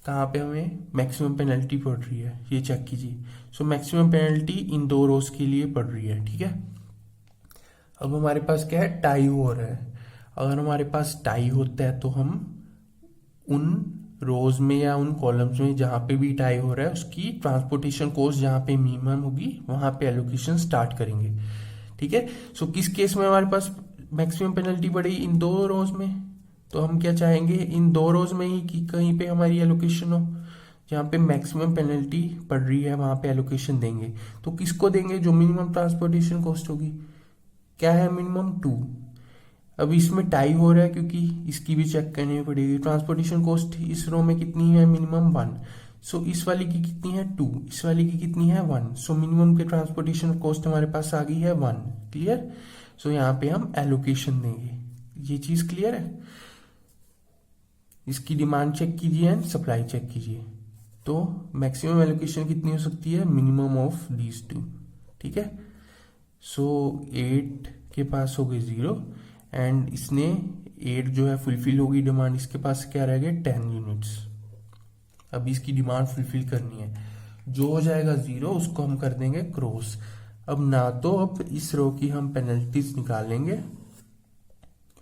कहाँ पे हमें मैक्सिमम पेनल्टी पड़ रही है, ये चेक कीजिए। सो मैक्सिमम पेनल्टी इन 2 रोज के लिए पड़ रही है, ठीक है। अब हमारे पास क्या है, टाई हो रहा है। अगर हमारे पास टाई होता है तो हम उन रोज में या उन कॉलम्स में जहां पे भी टाई हो रहा है उसकी ट्रांसपोर्टेशन कॉस्ट जहां पे मिनिमम होगी वहां पे एलोकेशन स्टार्ट करेंगे, ठीक है। सो किस केस में हमारे पास मैक्सिमम पेनल्टी पड़ेगी, इन 2 रोज में, तो हम क्या चाहेंगे इन 2 रोज में ही कि कहीं पे हमारी एलोकेशन हो, जहां पे मैक्सिमम पेनल्टी पड़ रही है वहां पे एलोकेशन देंगे। तो किसको देंगे, जो मिनिमम ट्रांसपोर्टेशन कॉस्ट होगी, क्या है मिनिमम 2। अब इसमें टाई हो रहा है क्योंकि इसकी भी चेक करनी पड़ेगी, ट्रांसपोर्टेशन कॉस्ट इस रो में कितनी है मिनिमम 1, सो इस वाली की कितनी है 2, इस वाली की कितनी है 1, सो मिनिमम के ट्रांसपोर्टेशन कॉस्ट हमारे पास आ गई है 1, क्लियर। सो यहाँ पे हम एलोकेशन देंगे, ये चीज क्लियर है। इसकी डिमांड चेक कीजिए एंड सप्लाई चेक कीजिए, तो मैक्सिमम एलोकेशन कितनी हो सकती है, मिनिमम ऑफ दीज 2, ठीक है। सो 8 के पास हो गए 0 एंड इसने 8 जो है फुलफिल होगी डिमांड, इसके पास क्या रह गए 10 यूनिट्स। अब इसकी डिमांड फुलफिल करनी है, जो हो जाएगा 0 उसको हम कर देंगे क्रॉस। अब ना तो अब इस रो की हम पेनल्टीज निकालेंगे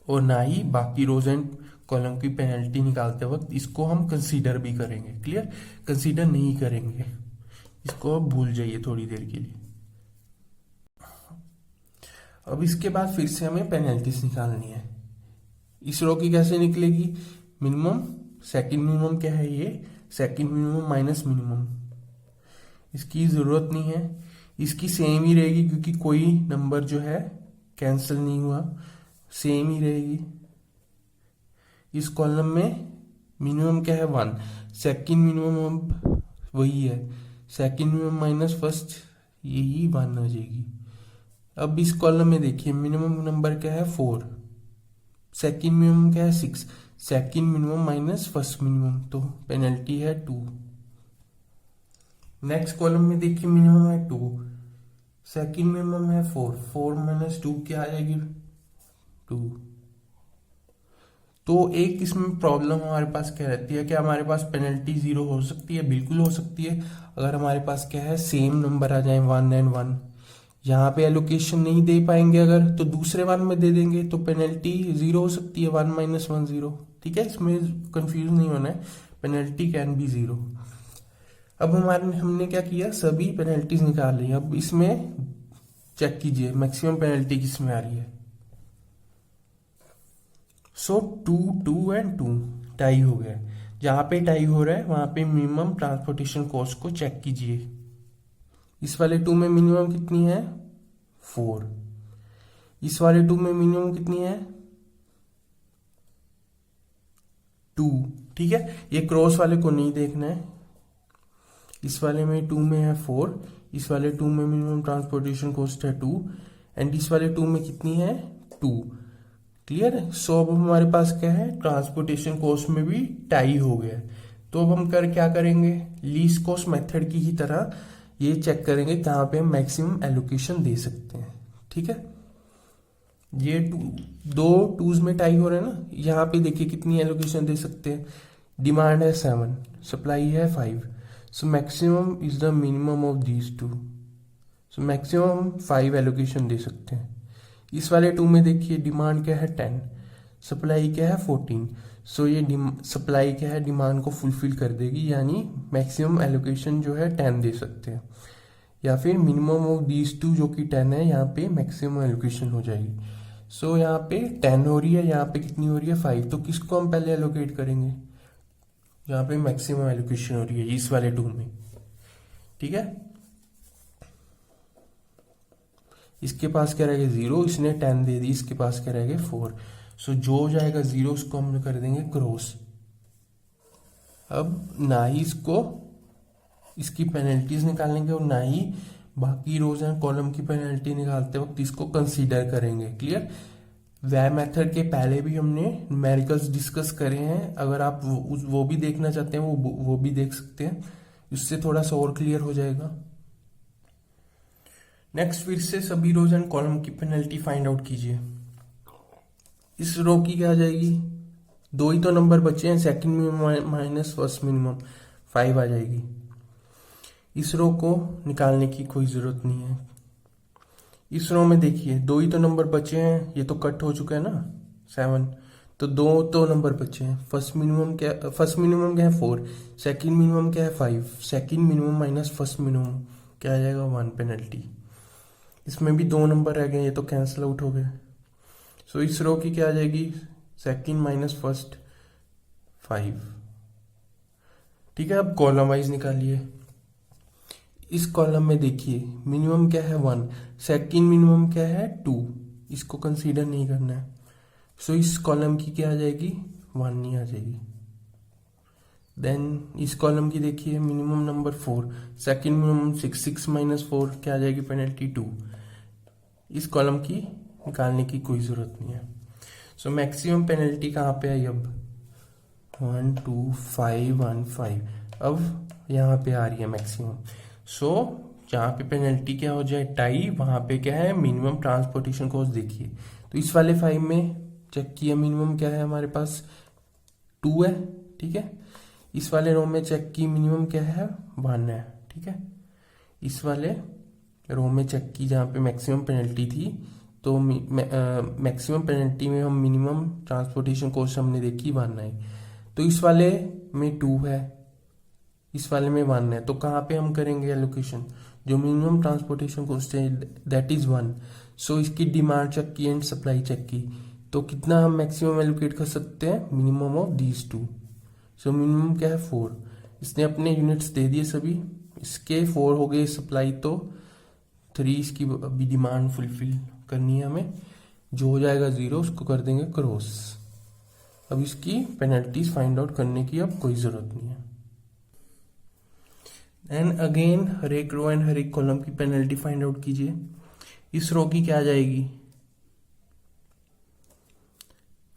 और ना ही बाकी रोज एंड कॉलम की पेनल्टी निकालते वक्त इसको हम कंसीडर भी करेंगे, क्लियर। कंसीडर नहीं करेंगे, इसको अब भूल जाइए थोड़ी देर के लिए। अब इसके बाद फिर से हमें पेनल्टीज निकालनी है। इस रो की कैसे निकलेगी, मिनिमम, सेकंड मिनिमम क्या है ये, सेकंड मिनिमम माइनस मिनिमम, इसकी जरूरत नहीं है, इसकी सेम ही रहेगी क्योंकि कोई नंबर जो है कैंसिल नहीं हुआ, सेम ही रहेगी। इस कॉलम में मिनिमम क्या है 1, सेकंड मिनिमम वही है, सेकंड मिनिमम माइनस फर्स्ट, यही 1 आ जाएगी। अब इस कॉलम में देखिए मिनिमम नंबर क्या है 4, सेकंड मिनिमम क्या है 6, second minimum minus first minimum, तो पेनल्टी है 2। नेक्स्ट कॉलम में देखिए मिनिमम है 2, सेकंड मिनिमम है 4, 4 माइनस 2 क्या आ जाएगी 2। तो एक इसमें प्रॉब्लम हमारे पास क्या रहती है कि हमारे पास पेनल्टी 0 हो सकती है, बिल्कुल हो सकती है, अगर हमारे पास क्या है सेम नंबर आ जाए 1 एंड 1। यहाँ पे एलोकेशन नहीं दे पाएंगे अगर, तो दूसरे वन में दे देंगे, तो पेनल्टी 0 हो सकती है, 1 माइनस 1 0। ठीक है, इसमें कंफ्यूज नहीं होना है, पेनल्टी कैन बी 0। अब हमने क्या किया, सभी पेनल्टीज निकाल ली। अब इसमें चेक कीजिए मैक्सिमम पेनल्टी किसमें आ रही है। सो 2 2 एंड 2 टाई हो गया। जहां पे टाई हो रहा है वहां पे मिनिमम ट्रांसपोर्टेशन कॉस्ट को चेक कीजिए। इस वाले 2 में मिनिमम कितनी है 4, इस वाले 2 में मिनिमम कितनी है 2। ठीक है, ये क्रॉस वाले को नहीं देखना है। इस वाले में 2 में है 4, इस वाले 2 में मिनिमम ट्रांसपोर्टेशन कॉस्ट है 2, एंड इस वाले 2 में कितनी है 2। क्लियर है। सो अब हमारे पास क्या है, ट्रांसपोर्टेशन कॉस्ट में भी टाई हो गया। तो अब हम क्या करेंगे, लीस्ट कॉस्ट मेथड की ही तरह ये चेक करेंगे कहाँ पे हम मैक्सिमम एलोकेशन दे सकते हैं। ठीक है, ये दो टूज में टाई हो रहे हैं ना, यहाँ पे देखिए कितनी एलोकेशन दे सकते हैं। डिमांड है 7, सप्लाई है 5, so maximum is the minimum of these two. So maximum हम 5 एलोकेशन दे सकते हैं। इस वाले 2 में देखिए डिमांड क्या है 10, सप्लाई क्या है 14, सो ये सप्लाई क्या है डिमांड को फुलफिल कर देगी, यानी मैक्सिमम एलोकेशन जो है 10 दे सकते हैं, या फिर मिनिमम ऑफ दीज टू जो कि 10 है, यहाँ पे मैक्सिमम एलोकेशन हो जाएगी। सो यहाँ पे 10 हो रही है, यहाँ पे कितनी हो रही है 5, तो किसको हम पहले एलोकेट करेंगे, यहाँ पे मैक्सिमम एलोकेशन हो रही है इस वाले 2 में। ठीक है, इसके पास क्या रहेगा 0, इसने 10 दे दी, इसके पास क्या रहेगा 4। सो जो हो जाएगा 0 उसको हम कर देंगे क्रॉस। अब ना ही इसकी पेनल्टीज निकालेंगे और ना ही बाकी रोज एंड कॉलम की पेनल्टी निकालते वक्त इसको कंसीडर करेंगे। क्लियर। वह मेथड के पहले भी हमने न्यूमेरिकल्स डिस्कस करे हैं, अगर आप वो भी देखना चाहते हैं वो भी देख सकते हैं, इससे थोड़ा सा और क्लियर हो जाएगा। नेक्स्ट फिर से सभी रोज एंड कॉलम की पेनल्टी फाइंड आउट कीजिए। इस रो की क्या आ जाएगी, 2 ही तो नंबर बचे हैं, second minimum minus first minimum 5 आ जाएगी। इस रो को निकालने की कोई जरूरत नहीं है। इस रो में देखिए 2 ही तो नंबर बचे हैं, ये तो कट हो चुका है ना 7, तो 2 तो नंबर बचे हैं। फर्स्ट मिनिमम क्या है 4, सेकंड मिनिमम क्या है 5, second minimum minus first minimum क्या आ जाएगा 1 पेनल्टी। इसमें भी 2 नंबर रह गए, ये तो कैंसिल आउट हो गए। सो इस रो की क्या आ जाएगी, सेकंड माइनस फर्स्ट 5। ठीक है, अब कॉलम वाइज निकालिए। इस कॉलम में देखिए मिनिमम क्या है 1, सेकंड मिनिमम क्या है 2, इसको कंसीडर नहीं करना है। सो इस कॉलम की क्या आ जाएगी 1 नहीं आ जाएगी। देन इस कॉलम की देखिए minimum number 4, second minimum 6, 6 minus 4 क्या आ जाएगी पेनल्टी 2। इस कॉलम की निकालने की कोई जरूरत नहीं है। सो मैक्सिमम पेनल्टी कहाँ पे आई अब 1 2 5 1 5, अब यहाँ पे आ रही है मैक्सिमम। सो जहाँ पे पेनल्टी क्या हो जाए टाई, वहां पे क्या है मिनिमम ट्रांसपोर्टेशन कॉस्ट देखिए। तो इस वाले 5 में चेक किया मिनिमम क्या है हमारे पास 2 है। ठीक है, इस वाले रो में चेक की मिनिमम क्या है 1 है। ठीक है, इस वाले रो में चेक की जहाँ पे मैक्सिमम पेनल्टी थी, तो मैक्सिमम पेनल्टी में हम मिनिमम ट्रांसपोर्टेशन कॉस्ट हमने देखी 1 है। तो इस वाले में 2 है, इस वाले में 1 है, तो कहाँ पे हम करेंगे एलोकेशन, जो मिनिमम ट्रांसपोर्टेशन कॉस्ट है दैट इज 1। सो इसकी डिमांड चेक की एंड सप्लाई चेक की, तो कितना हम मैक्सिमम एलोकेट कर सकते हैं minimum of these 2। So minimum क्या है 4, इसने अपने यूनिट्स दे दिए सभी, इसके 4 हो गए सप्लाई, तो 3 इसकी अभी डिमांड फुलफिल करनी है हमें, जो हो जाएगा 0 उसको कर देंगे क्रॉस। अब इसकी पेनल्टीज फाइंड आउट करने की अब कोई जरूरत नहीं है। एंड अगेन हर एक रो एंड हर एक कॉलम की पेनल्टी फाइंड आउट कीजिए। इस रो की क्या आ जाएगी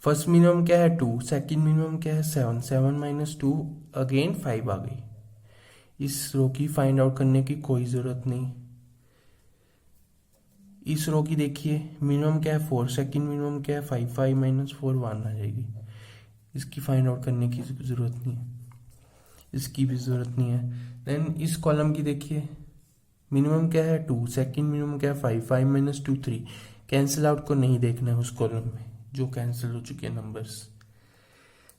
फर्स्ट मिनिमम क्या है 2, सेकंड मिनिमम क्या है 7, 7 माइनस 2 अगेन 5 आ गई। इस रो की फाइंड आउट करने की कोई जरूरत नहीं। इस रो की देखिए मिनिमम क्या है 4, सेकंड मिनिमम क्या है 5, 5 माइनस 4 1 आ जाएगी। इसकी फाइंड आउट करने की जरूरत नहीं है, इसकी भी जरूरत नहीं है। देन इस कॉलम की देखिए मिनिमम क्या है 2, सेकंड मिनिमम क्या है 5, 5 माइनस 2 3। कैंसिल आउट को नहीं देखना है उस कॉलम में जो कैंसिल हो चुके हैं नंबर्स।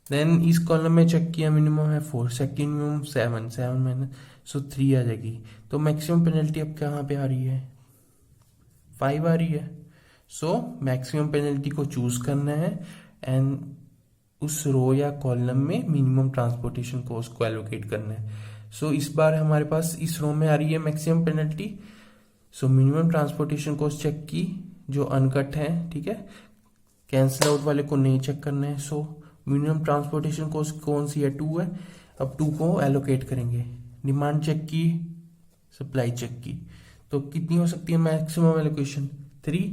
देन इस कॉलम में चेक किया मिनिमम है 4, सेकंड मिनिमम 7, 7 माइनस 3 आ जाएगी। तो मैक्सिमम पेनल्टी अब कहाँ पे आ रही है 5 आ रही है। सो मैक्सिमम पेनल्टी को चूज करना है एंड उस रो या कॉलम में मिनिमम ट्रांसपोर्टेशन कॉस्ट को एलोकेट करना है। सो इस बार हमारे पास इस रो में आ रही है maximum penalty. So minimum transportation cost check की जो अनकट है, ठीक है, कैंसिल आउट वाले को नहीं चेक करना है। सो मिनिमम ट्रांसपोर्टेशन कॉस्ट कौन सी है 2 है। अब 2 को एलोकेट करेंगे। डिमांड चेक की, सप्लाई चेक की, तो कितनी हो सकती है मैक्सिमम एलोकेशन 3।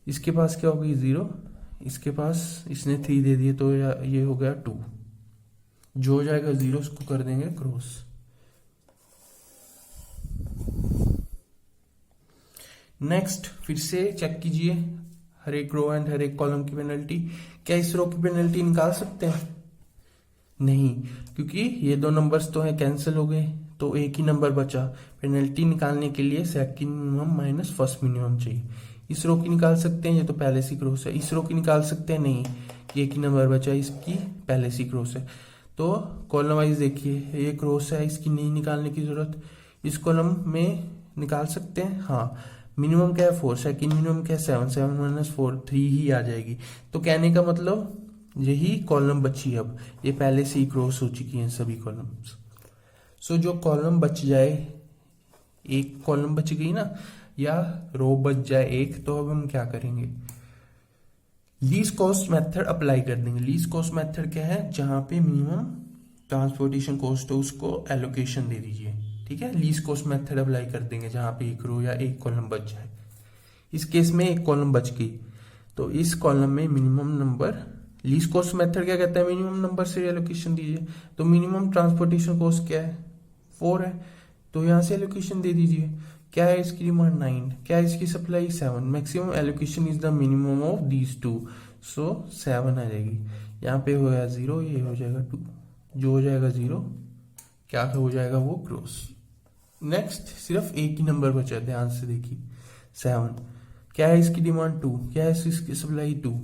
इसके पास क्या होगी 0, इसके पास इसने 3 दे दिए तो ये हो गया 2। जो हो जाएगा 0 उसको कर देंगे क्रॉस। नेक्स्ट फिर से चेक कीजिए हर एक रो एंड हर एक कॉलम की पेनल्टी। क्या इस रो की पेनल्टी निकाल सकते हैं? नहीं, क्योंकि ये दो नंबर्स तो है कैंसिल हो गए, तो एक ही नंबर बचा। पेनल्टी निकालने के लिए second minimum minus first minimum चाहिए। इस रो की निकाल सकते हैं, ये तो पहले से क्रॉस है। इस रो की निकाल सकते हैं, नहीं, एक ही नंबर बचा, इसकी पहले से क्रॉस है। तो कॉलम वाइज देखिए ये क्रॉस है, इसकी नहीं निकालने की जरूरत। इस कॉलम में निकाल सकते हैं, हाँ। मिनिमम क्या है 4, सेकंड मिनिमम क्या है 7, 7 माइनस 4 3 ही आ जाएगी। तो कहने का मतलब यही कॉलम बची। अब ये पहले से ही क्रॉस हो चुकी हैं सभी कॉलम्स। सो जो कॉलम बच जाए, एक कॉलम बच गई ना, या रो बच जाए एक, तो अब हम क्या करेंगे लीस्ट कॉस्ट मेथड अप्लाई कर देंगे। लीस्ट कॉस्ट मेथड क्या है, जहां पे मिनिमम ट्रांसपोर्टेशन कॉस्ट हो उसको एलोकेशन दे दीजिए, ठीक है। लीस्ट कॉस्ट मेथड अप्लाई कर देंगे जहां पे एक रो या एक कॉलम बच जाए। इस केस में एक कॉलम बच गई, तो इस कॉलम में minimum number, least cost method क्या कहता है मिनिमम नंबर से एलोकेशन दीजिए। तो मिनिमम ट्रांसपोर्टेशन कॉस्ट क्या है 4 है, तो यहां से एलोकेशन दे दीजिए। क्या है इसकी डिमांड 9, क्या है इसकी supply 7। Maximum allocation is the minimum of these 2, सो 7 आ जाएगी। यहाँ पे हो गया 0, ये हो जाएगा 2, जो हो जाएगा 0 क्या हो जाएगा वो क्रॉस। नेक्स्ट सिर्फ एक ही नंबर बचा, ध्यान से देखिए 7। क्या है इसकी डिमांड 2, क्या है इसकी सप्लाई 2।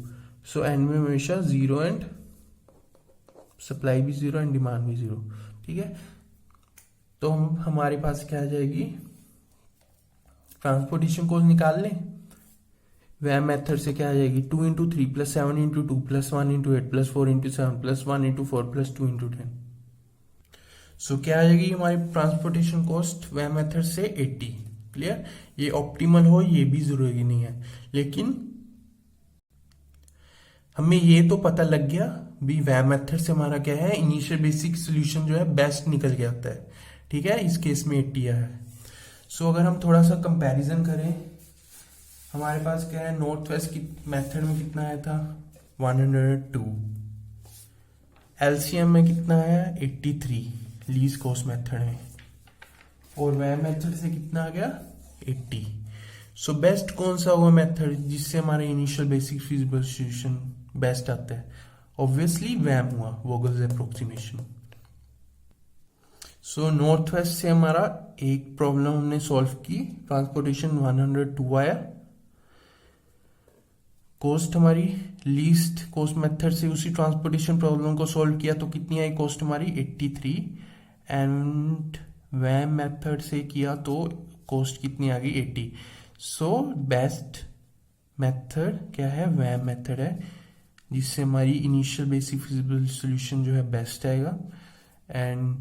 सो एंड में हमेशा 0 एंड सप्लाई भी 0 एंड डिमांड भी 0, ठीक है। तो हम हमारे पास क्या आ जाएगी, ट्रांसपोर्टेशन कॉस्ट निकाल लें। वह मेथड से क्या आ जाएगी 2 into 3 plus 7 into 2 plus 1 into 8 plus 4 into 7 plus 1 into 4 plus 2 into 10। सो क्या आ जाएगी हमारी ट्रांसपोर्टेशन कॉस्ट वह मेथड से 80। क्लियर, ये ऑप्टिमल हो ये भी जरूरी नहीं है, लेकिन हमें ये तो पता लग गया भी वह मेथड से हमारा क्या है इनिशियल बेसिक सोल्यूशन जो है बेस्ट निकल के आता है, ठीक है। इस केस में 80 आया है। सो अगर हम थोड़ा सा कंपैरिजन करें, हमारे पास क्या है नॉर्थ वेस्ट की मेथड में कितना आया था 102, एलसीएम में कितना आया 83 लीस्ट कॉस्ट मेथड में, और वह मेथड से कितना आ गया 80। सो बेस्ट कौन सा हुआ मेथड जिससे हमारा initial basic feasible solution best आता है? ऑब्वियसली वैम हुआ, वोगल्स अप्रोक्सीमेशन। सो नॉर्थ वेस्ट से हमारा एक प्रॉब्लम हमने सॉल्व की, ट्रांसपोर्टेशन 102 आया। कॉस्ट हमारी लीस्ट कॉस्ट मेथड से उसी ट्रांसपोर्टेशन प्रॉब्लम को सॉल्व किया तो कितनी आई कॉस्ट हमारी 83, एंड वैम मेथड से किया तो कॉस्ट कितनी आ गई 80। सो बेस्ट मेथड क्या है वैम मेथड है, जिससे हमारी इनिशियल बेसिक फिजिबल सॉल्यूशन जो है बेस्ट आएगा, एंड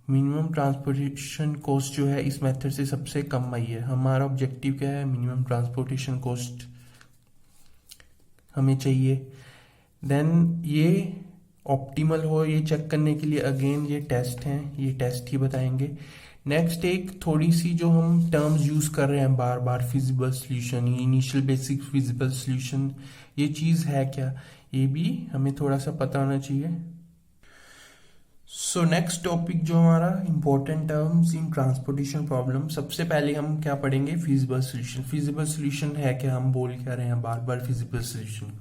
मिनिमम ट्रांसपोर्टेशन कॉस्ट जो है इस मेथड से सबसे कम आई है। हमारा ऑब्जेक्टिव क्या है मिनिमम ट्रांसपोर्टेशन कॉस्ट हमें चाहिए। देन ये ऑप्टिमल हो ये चेक करने के लिए अगेन ये टेस्ट हैं, ये टेस्ट ही बताएंगे। नेक्स्ट एक थोड़ी सी जो हम टर्म्स यूज कर रहे हैं बार बार, feasible solution, initial basic feasible solution, ये चीज है क्या, ये भी हमें थोड़ा सा पता होना चाहिए। सो नेक्स्ट टॉपिक जो हमारा important terms in transportation problem, सबसे पहले हम क्या पढ़ेंगे, फिजिबल सोल्यूशन। फिजिबल सोल्यूशन है क्या, हम बोल क्या रहे हैं बार बार फिजिबल सोल्यूशन।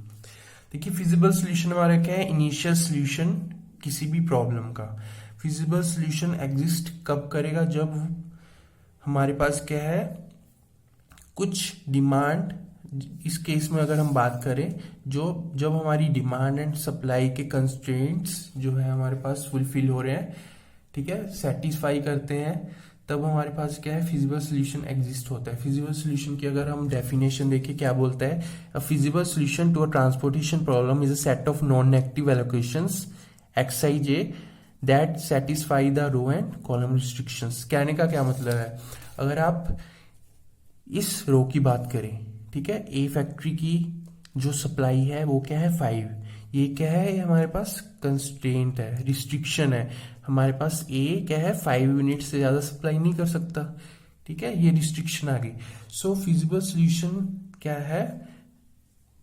देखिए फिजिबल सोल्यूशन हमारा क्या है, इनिशियल सोल्यूशन किसी भी प्रॉब्लम का। फिजिबल सोल्यूशन एग्जिस्ट कब करेगा, जब हमारे पास क्या है, कुछ डिमांड, इस केस में अगर हम बात करें, जब हमारी डिमांड एंड सप्लाई के कंस्ट्रेंट्स जो है हमारे पास फुलफिल हो रहे हैं, ठीक है, सेटिस्फाई करते हैं, तब हमारे पास क्या है, फिजिबल सोल्यूशन एग्जिस्ट होता है। फिजिबल सोल्यूशन की अगर हम डेफिनेशन देखें, क्या बोलता है, a feasible solution to a transportation problem is a set of non negative allocations xij that satisfy the row and column restrictions. कहने का क्या मतलब है, अगर आप इस रो की बात करें, ठीक है, ए फैक्ट्री की जो सप्लाई है वो क्या है 5, ये क्या है, ये हमारे पास कंस्ट्रेंट है, रिस्ट्रिक्शन है, हमारे पास ए क्या है 5 यूनिट से ज्यादा सप्लाई नहीं कर सकता, ठीक है, ये रिस्ट्रिक्शन आ गई। सो फिजिबल सोल्यूशन क्या है,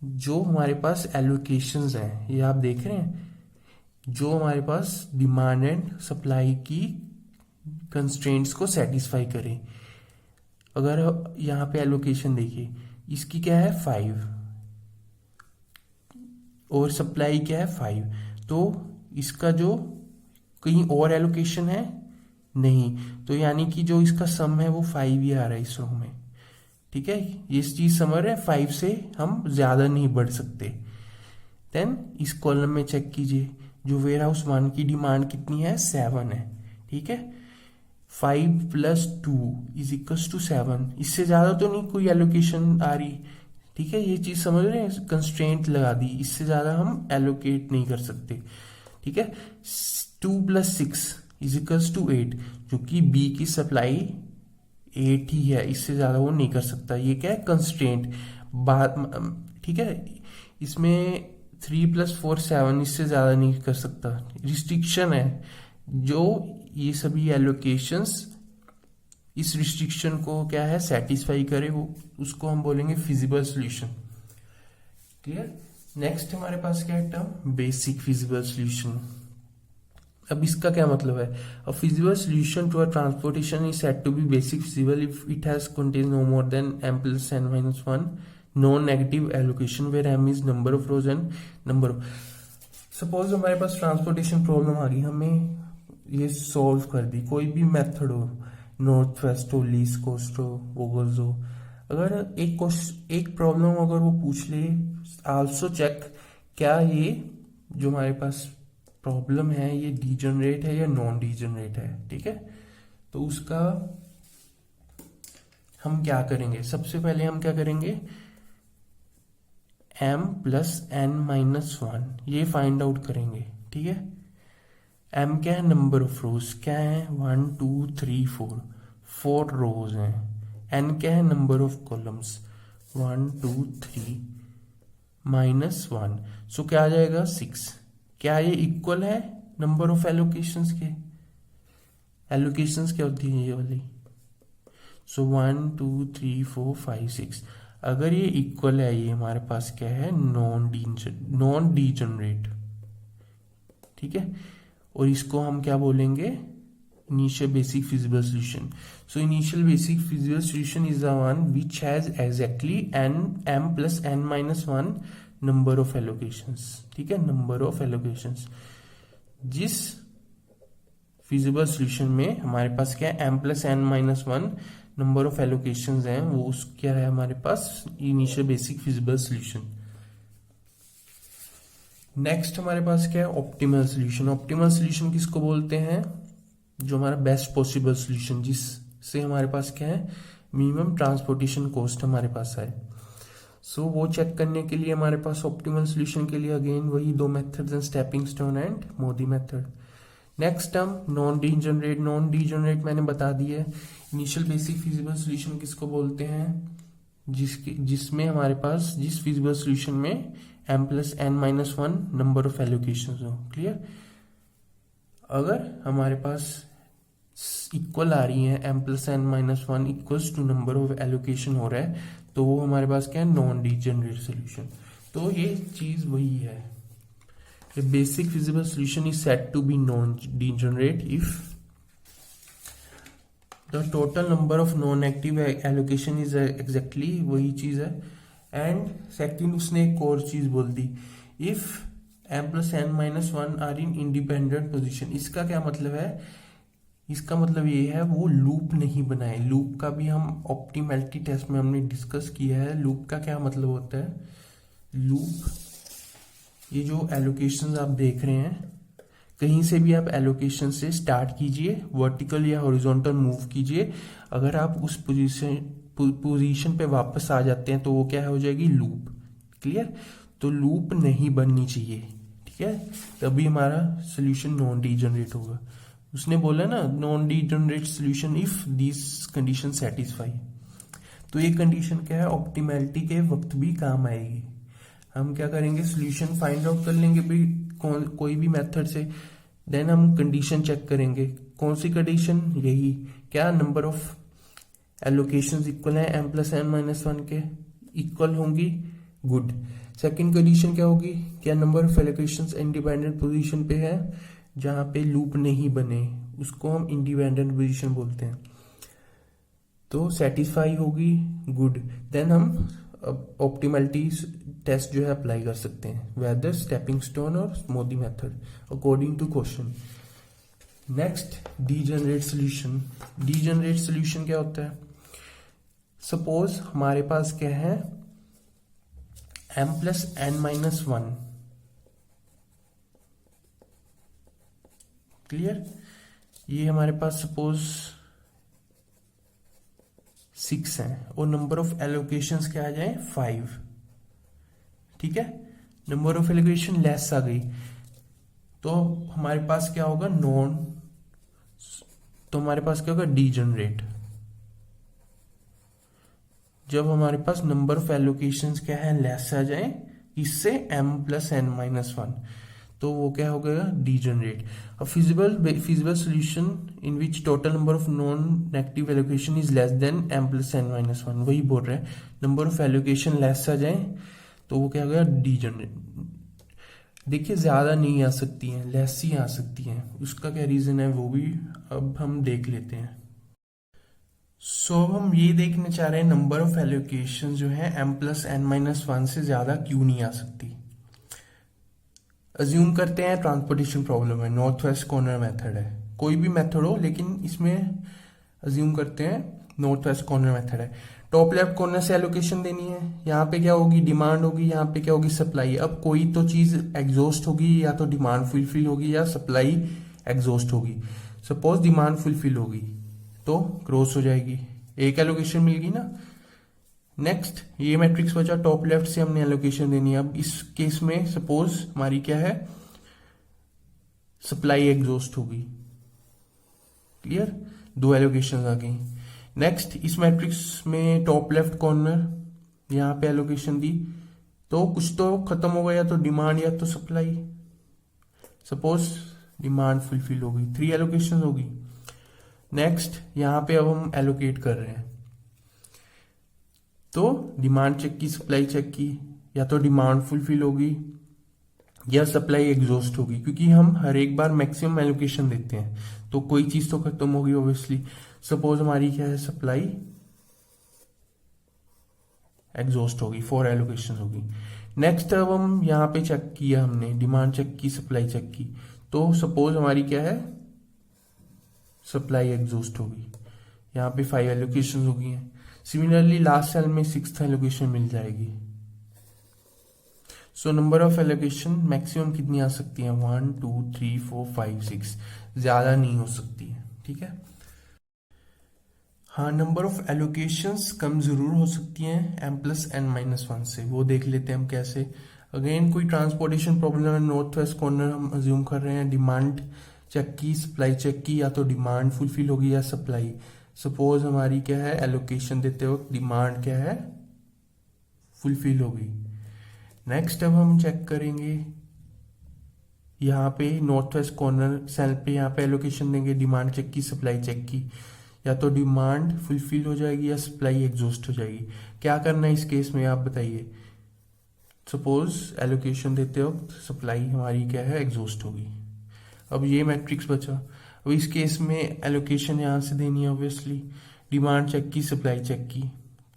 जो हमारे पास एलोकेशंस हैं, ये आप देख रहे हैं, जो हमारे पास डिमांड एंड सप्लाई की कंस्ट्रेंट्स को सेटिस्फाई करें। अगर यहां पे एलोकेशन देखिए, इसकी क्या है 5 और सप्लाई क्या है 5, तो इसका जो कहीं और एलोकेशन है नहीं, तो यानी कि जो इसका सम है वो 5 ही आ रहा है इस रो में, ठीक है, ये चीज समझ रहे हैं, 5 से हम ज्यादा नहीं बढ़ सकते। देन इस कॉलम में चेक कीजिए, जो वेयर हाउस 1 की डिमांड कितनी है 7 है, ठीक है, 5 + 2 = 7, इससे ज्यादा तो नहीं कोई एलोकेशन आ रही, ठीक है, ये चीज समझ रहे हैं, कंस्ट्रेंट लगा दी, इससे ज्यादा हम एलोकेट नहीं कर सकते, ठीक है। 2 + 6 = 8, क्योंकि बी की सप्लाई 8 ही है, इससे ज्यादा वो नहीं कर सकता, ये क्या है कंस्ट्रेंट बात, ठीक है। इसमें 3 + 4 7, इससे ज्यादा नहीं कर सकता, रिस्ट्रिक्शन है, जो ये सभी एलोकेशंस इस रिस्ट्रिक्शन को क्या है सेटिस्फाई करे, वो उसको हम बोलेंगे फिजिबल सोल्यूशन। क्लियर। नेक्स्ट हमारे पास क्या है टर्म, बेसिक फिजिबल सोल्यूशन। अब इसका क्या मतलब है, a feasible solution to a transportation is said to be basic feasible if it has contains no more than m + n-1 non negative allocation where m is number of rows and number of. Suppose हमारे पास transportation problem आ गई, हमें ये solve कर दी, कोई भी method हो, north west हो, लीस्ट कोस्ट हो, वोगल्स हो, अगर एक प्रॉब्लम अगर वो पूछ ले, आल्सो चेक क्या ये जो हमारे पास प्रॉब्लम है ये डीजनरेट है या नॉन डीजनरेट है, ठीक है। तो उसका हम क्या करेंगे, सबसे पहले हम क्या करेंगे, m + n-1 ये फाइंड आउट करेंगे, ठीक है। m क्या है, नंबर ऑफ रोज, क्या है 1 2 3 4 रोज हैं। n क्या है, नंबर ऑफ कॉलम्स 1 2 3 -1, सो क्या आ जाएगा 6। क्या ये इक्वल है नंबर ऑफ एलोकेशंस के, एलोकेशंस क्या होती है ये वाली, सो 1 2 3 4 5 6, अगर ये इक्वल है, ये हमारे पास क्या है नॉन डीजनरेट, ठीक है। और इसको हम क्या बोलेंगे, initial basic feasible solution. So initial basic feasible solution is the one which has exactly m + n-1 number of allocations, ठीक है, नंबर ऑफ एलोकेशंस। जिस फिजिबल सोल्यूशन में हमारे पास क्या है m + n-1 number of allocations हैं, वो क्या है हमारे पास initial basic feasible solution. Next हमारे पास क्या है, ऑप्टिमल सोल्यूशन। ऑप्टिमल सोल्यूशन किसको बोलते हैं, जो हमारा बेस्ट पॉसिबल सोल्यूशन, जिससे हमारे पास क्या है मिनिमम ट्रांसपोर्टेशन कॉस्ट हमारे पास है। सो वो चेक करने के लिए हमारे पास ऑप्टिमल सोल्यूशन के लिए अगेन वही दो मेथड्स हैं, stepping stone and Modi method. Next term non degenerate. Non degenerate मैंने बता दिया है, इनिशियल बेसिक फिजिबल सोल्यूशन किसको बोलते हैं, जिसमें हमारे पास जिस फिजिबल सोल्यूशन में m + n-1 number of allocation हो। क्लियर। अगर हमारे पास इक्वल आ रही है, m plus n minus one equals to number of allocation हो रहा है, तो वो हमारे पास क्या है, नॉन डीजेनरेट सोल्यूशन। तो ये चीज वही है, a basic feasible solution is said to be non-degenerate if the total number of non-active allocation is exactly वही चीज है। एंड सेकंड उसने एक और चीज बोल दी, if m plus n minus one are in independent position. इसका क्या मतलब है, इसका मतलब ये है वो लूप नहीं बनाए। लूप का भी हम ऑप्टिमैलिटी टेस्ट में हमने डिस्कस किया है। लूप का क्या मतलब होता है, लूप, ये जो एलोकेशंस आप देख रहे हैं, कहीं से भी आप एलोकेशन से स्टार्ट कीजिए, वर्टिकल या हॉरिजॉन्टल मूव कीजिए, अगर आप उस पोजीशन पे वापस आ जाते हैं तो वो क्या हो जाएगी, लूप। क्लियर, तो लूप नहीं बननी चाहिए, ठीक है, तभी हमारा सोल्यूशन नॉन डीजनरेट होगा। उसने बोला ना, non degenerate solution if this condition satisfy. तो ये कंडीशन क्या है, ऑप्टिमैलिटी के वक्त भी काम आएगी। हम क्या करेंगे, सोल्यूशन फाइंड आउट कर लेंगे भी कोई भी मेथड से, देन हम कंडीशन चेक करेंगे। कौन सी कंडीशन, यही क्या, नंबर ऑफ एलोकेशंस इक्वल है m plus n minus one के, इक्वल होंगी, गुड। सेकंड कंडीशन क्या होगी, क्या number of allocations independent position पे है, जहां पे लूप नहीं बने, उसको हम इंडिपेंडेंट पोजीशन बोलते हैं, तो सेटिस्फाई होगी, गुड। देन हम ऑप्टिमैलिटी टेस्ट जो है अप्लाई कर सकते हैं, वेदर स्टेपिंग स्टोन और स्मूदी method according to question. Next, degenerate solution. Degenerate solution क्या होता है, सपोज हमारे पास क्या है, m plus n minus one, clear, ये हमारे पास सपोज 6 है और नंबर ऑफ एलोकेशंस क्या आ जाए, 5, ठीक है। नंबर ऑफ एलोकेशन लेस आ गई तो हमारे पास क्या होगा, तो हमारे पास क्या होगा, डीजनरेट। जब हमारे पास नंबर ऑफ एलोकेशंस क्या है, लेस आ जाए इससे m plus n minus one, तो वो क्या हो गया, degenerate. A feasible solution in which total number of non negative allocation is less than m plus n minus one, वही बोल रहे हैं, नंबर ऑफ एलोकेशन लेस आ जाए तो वो क्या हो गया, डीजनरेट। देखिए ज्यादा नहीं आ सकती हैं, लेस ही आ सकती हैं, उसका क्या रीजन है वो भी अब हम देख लेते हैं। सो अब हम ये देखने चाह रहे हैं, नंबर ऑफ एलोकेशन जो है m plus n minus one से ज्यादा क्यों नहीं आ सकती। अज्यूम करते हैं ट्रांसपोर्टेशन प्रॉब्लम है, नॉर्थ वेस्ट कॉर्नर मेथड है, कोई भी मेथड हो, लेकिन इसमें अज्यूम करते हैं नॉर्थ वेस्ट कॉर्नर मेथड है। टॉप लेफ्ट कॉर्नर से एलोकेशन देनी है, यहाँ पे क्या होगी, डिमांड होगी, यहाँ पे क्या होगी, सप्लाई। अब कोई तो चीज एग्जॉस्ट होगी, या तो डिमांड फुलफिल होगी या सप्लाई एग्जॉस्ट होगी। सपोज डिमांड फुलफिल होगी तो क्रॉस हो जाएगी, एक एलोकेशन मिल गई ना। नेक्स्ट, ये मैट्रिक्स बचा, टॉप लेफ्ट से हमने एलोकेशन देनी है। अब इस केस में सपोज हमारी क्या है, सप्लाई एग्जॉस्ट होगी, क्लियर, दो एलोकेशन आ गई। नेक्स्ट, इस मैट्रिक्स में टॉप लेफ्ट कॉर्नर यहाँ पे एलोकेशन दी तो कुछ तो खत्म हो गया, या तो डिमांड या तो सप्लाई। सपोज डिमांड फुलफिल होगी, 3 एलोकेशन होगी। नेक्स्ट, यहाँ पे अब हम एलोकेट कर रहे हैं तो डिमांड चेक की, सप्लाई चेक की, या तो डिमांड फुलफिल होगी या सप्लाई एग्जॉस्ट होगी, क्योंकि हम हर एक बार मैक्सिमम एलोकेशन देते हैं तो कोई चीज तो खत्म होगी ऑब्वियसली। सपोज हमारी क्या है, सप्लाई एग्जॉस्ट होगी, 4 एलोकेशन होगी। नेक्स्ट, अब हम यहाँ पे चेक किया हमने, डिमांड चेक की, सप्लाई चेक की, तो सपोज हमारी क्या है, सप्लाई एग्जॉस्ट होगी, यहाँ पे 5 एलोकेशन होगी हैं। सिमिलरली लास्ट सेल में 6th एलोकेशन मिल जाएगी। So number of allocation maximum कितनी आ सकती है, 1 2 3 4 5 6, ज्यादा नहीं हो सकती है, ठीक है। हाँ, नंबर ऑफ एलोकेशंस कम जरूर हो सकती हैं m plus n minus one से, वो देख लेते हैं हम कैसे। अगेन कोई ट्रांसपोर्टेशन प्रॉब्लम है, नॉर्थ वेस्ट कॉर्नर हम अज्यूम कर रहे हैं, डिमांड चेक की, सप्लाई चेक की, या तो डिमांड फुलफिल होगी या सप्लाई। सपोज हमारी क्या है, एलोकेशन देते वक्त डिमांड क्या है, फुलफिल होगी। नेक्स्ट, अब हम चेक करेंगे यहाँ पे नॉर्थ वेस्ट कॉर्नर सेल पे यहाँ पे एलोकेशन देंगे डिमांड चेक की, सप्लाई चेक की। या तो डिमांड फुलफिल हो जाएगी या सप्लाई एग्जॉस्ट हो जाएगी। क्या करना है इस केस में आप बताइए। सपोज एलोकेशन देते वक्त सप्लाई हमारी क्या है, एग्जॉस्ट होगी। अब ये मैट्रिक्स बचा। अब इस केस में एलोकेशन यहाँ से देनी है ऑब्वियसली, डिमांड चेक की, सप्लाई चेक की।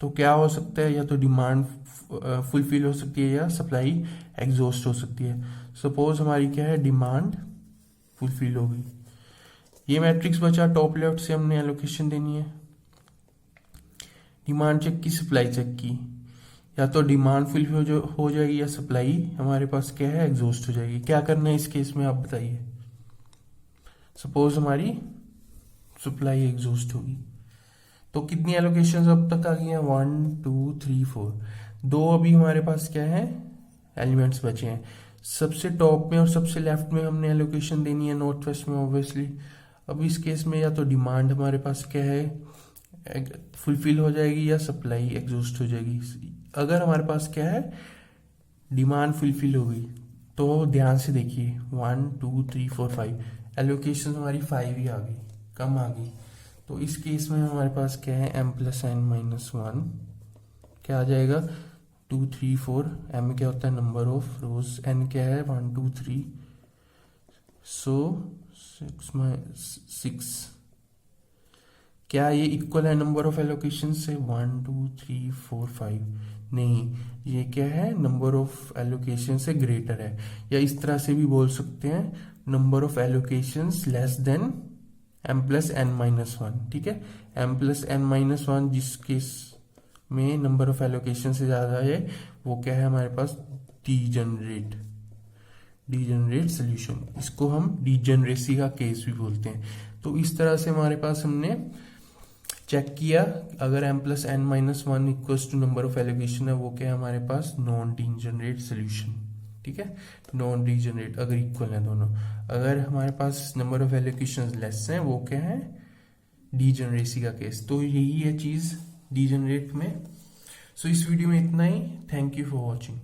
तो क्या हो सकता है, या तो डिमांड फुलफिल हो सकती है या सप्लाई एग्जॉस्ट हो सकती है। सपोज हमारी क्या है, डिमांड फुलफिल हो गई। ये मैट्रिक्स बचा, टॉप लेफ्ट से हमने एलोकेशन देनी है, डिमांड चेक की, सप्लाई चेक की। या तो डिमांड फुलफिल हो जाएगी या सप्लाई हमारे पास क्या है, एग्जॉस्ट हो जाएगी। क्या करना है इस केस में आप बताइए। सपोज हमारी सप्लाई एग्जॉस्ट होगी, तो कितनी एलोकेशन अब तक आ गई हैं, 1 2 3 4। दो अभी हमारे पास क्या है, एलिमेंट्स बचे हैं। सबसे टॉप में और सबसे लेफ्ट में हमने एलोकेशन देनी है, नॉर्थ वेस्ट में ऑब्वियसली। अब इस केस में या तो डिमांड हमारे पास क्या है, फुलफिल हो जाएगी या सप्लाई एग्जॉस्ट हो जाएगी। अगर हमारे पास क्या है, डिमांड फुलफिल हो गई, तो ध्यान से देखिए 1 2 3 4 5 एलोकेशन हमारी 5 ही आ गई, कम आ गई। तो इस केस में हमारे पास क्या है, m+n-1 क्या आ जाएगा, 2 3 4। m क्या होता है, नंबर ऑफ रोज, n क्या है 1 2 3, सो 6। क्या ये इक्वल है नंबर ऑफ एलोकेशन से, 1 2 3 4 5? नहीं, ये क्या है, नंबर ऑफ एलोकेशन से ग्रेटर है। या इस तरह से भी बोल सकते हैं, number of allocations less than m+n-1। ठीक है, m+n-1 जिस केस में नंबर ऑफ एलोकेशन से ज्यादा है, वो क्या है हमारे पास, डीजनरेट सोल्यूशन। इसको हम डीजनरेसी का केस भी बोलते हैं। तो इस तरह से हमारे पास हमने चेक किया, अगर m+n-1 equals to number of allocation है, वो क्या है हमारे पास, नॉन डीजनरेट सोल्यूशन। ठीक है, नॉन डीजनरेट अगर इक्वल है दोनों। अगर हमारे पास नंबर ऑफ एलोकेशन लेस है, वो क्या है, डीजनरेसी का केस। तो यही है चीज डीजनरेट में। सो इस वीडियो में इतना ही। Thank you for watching.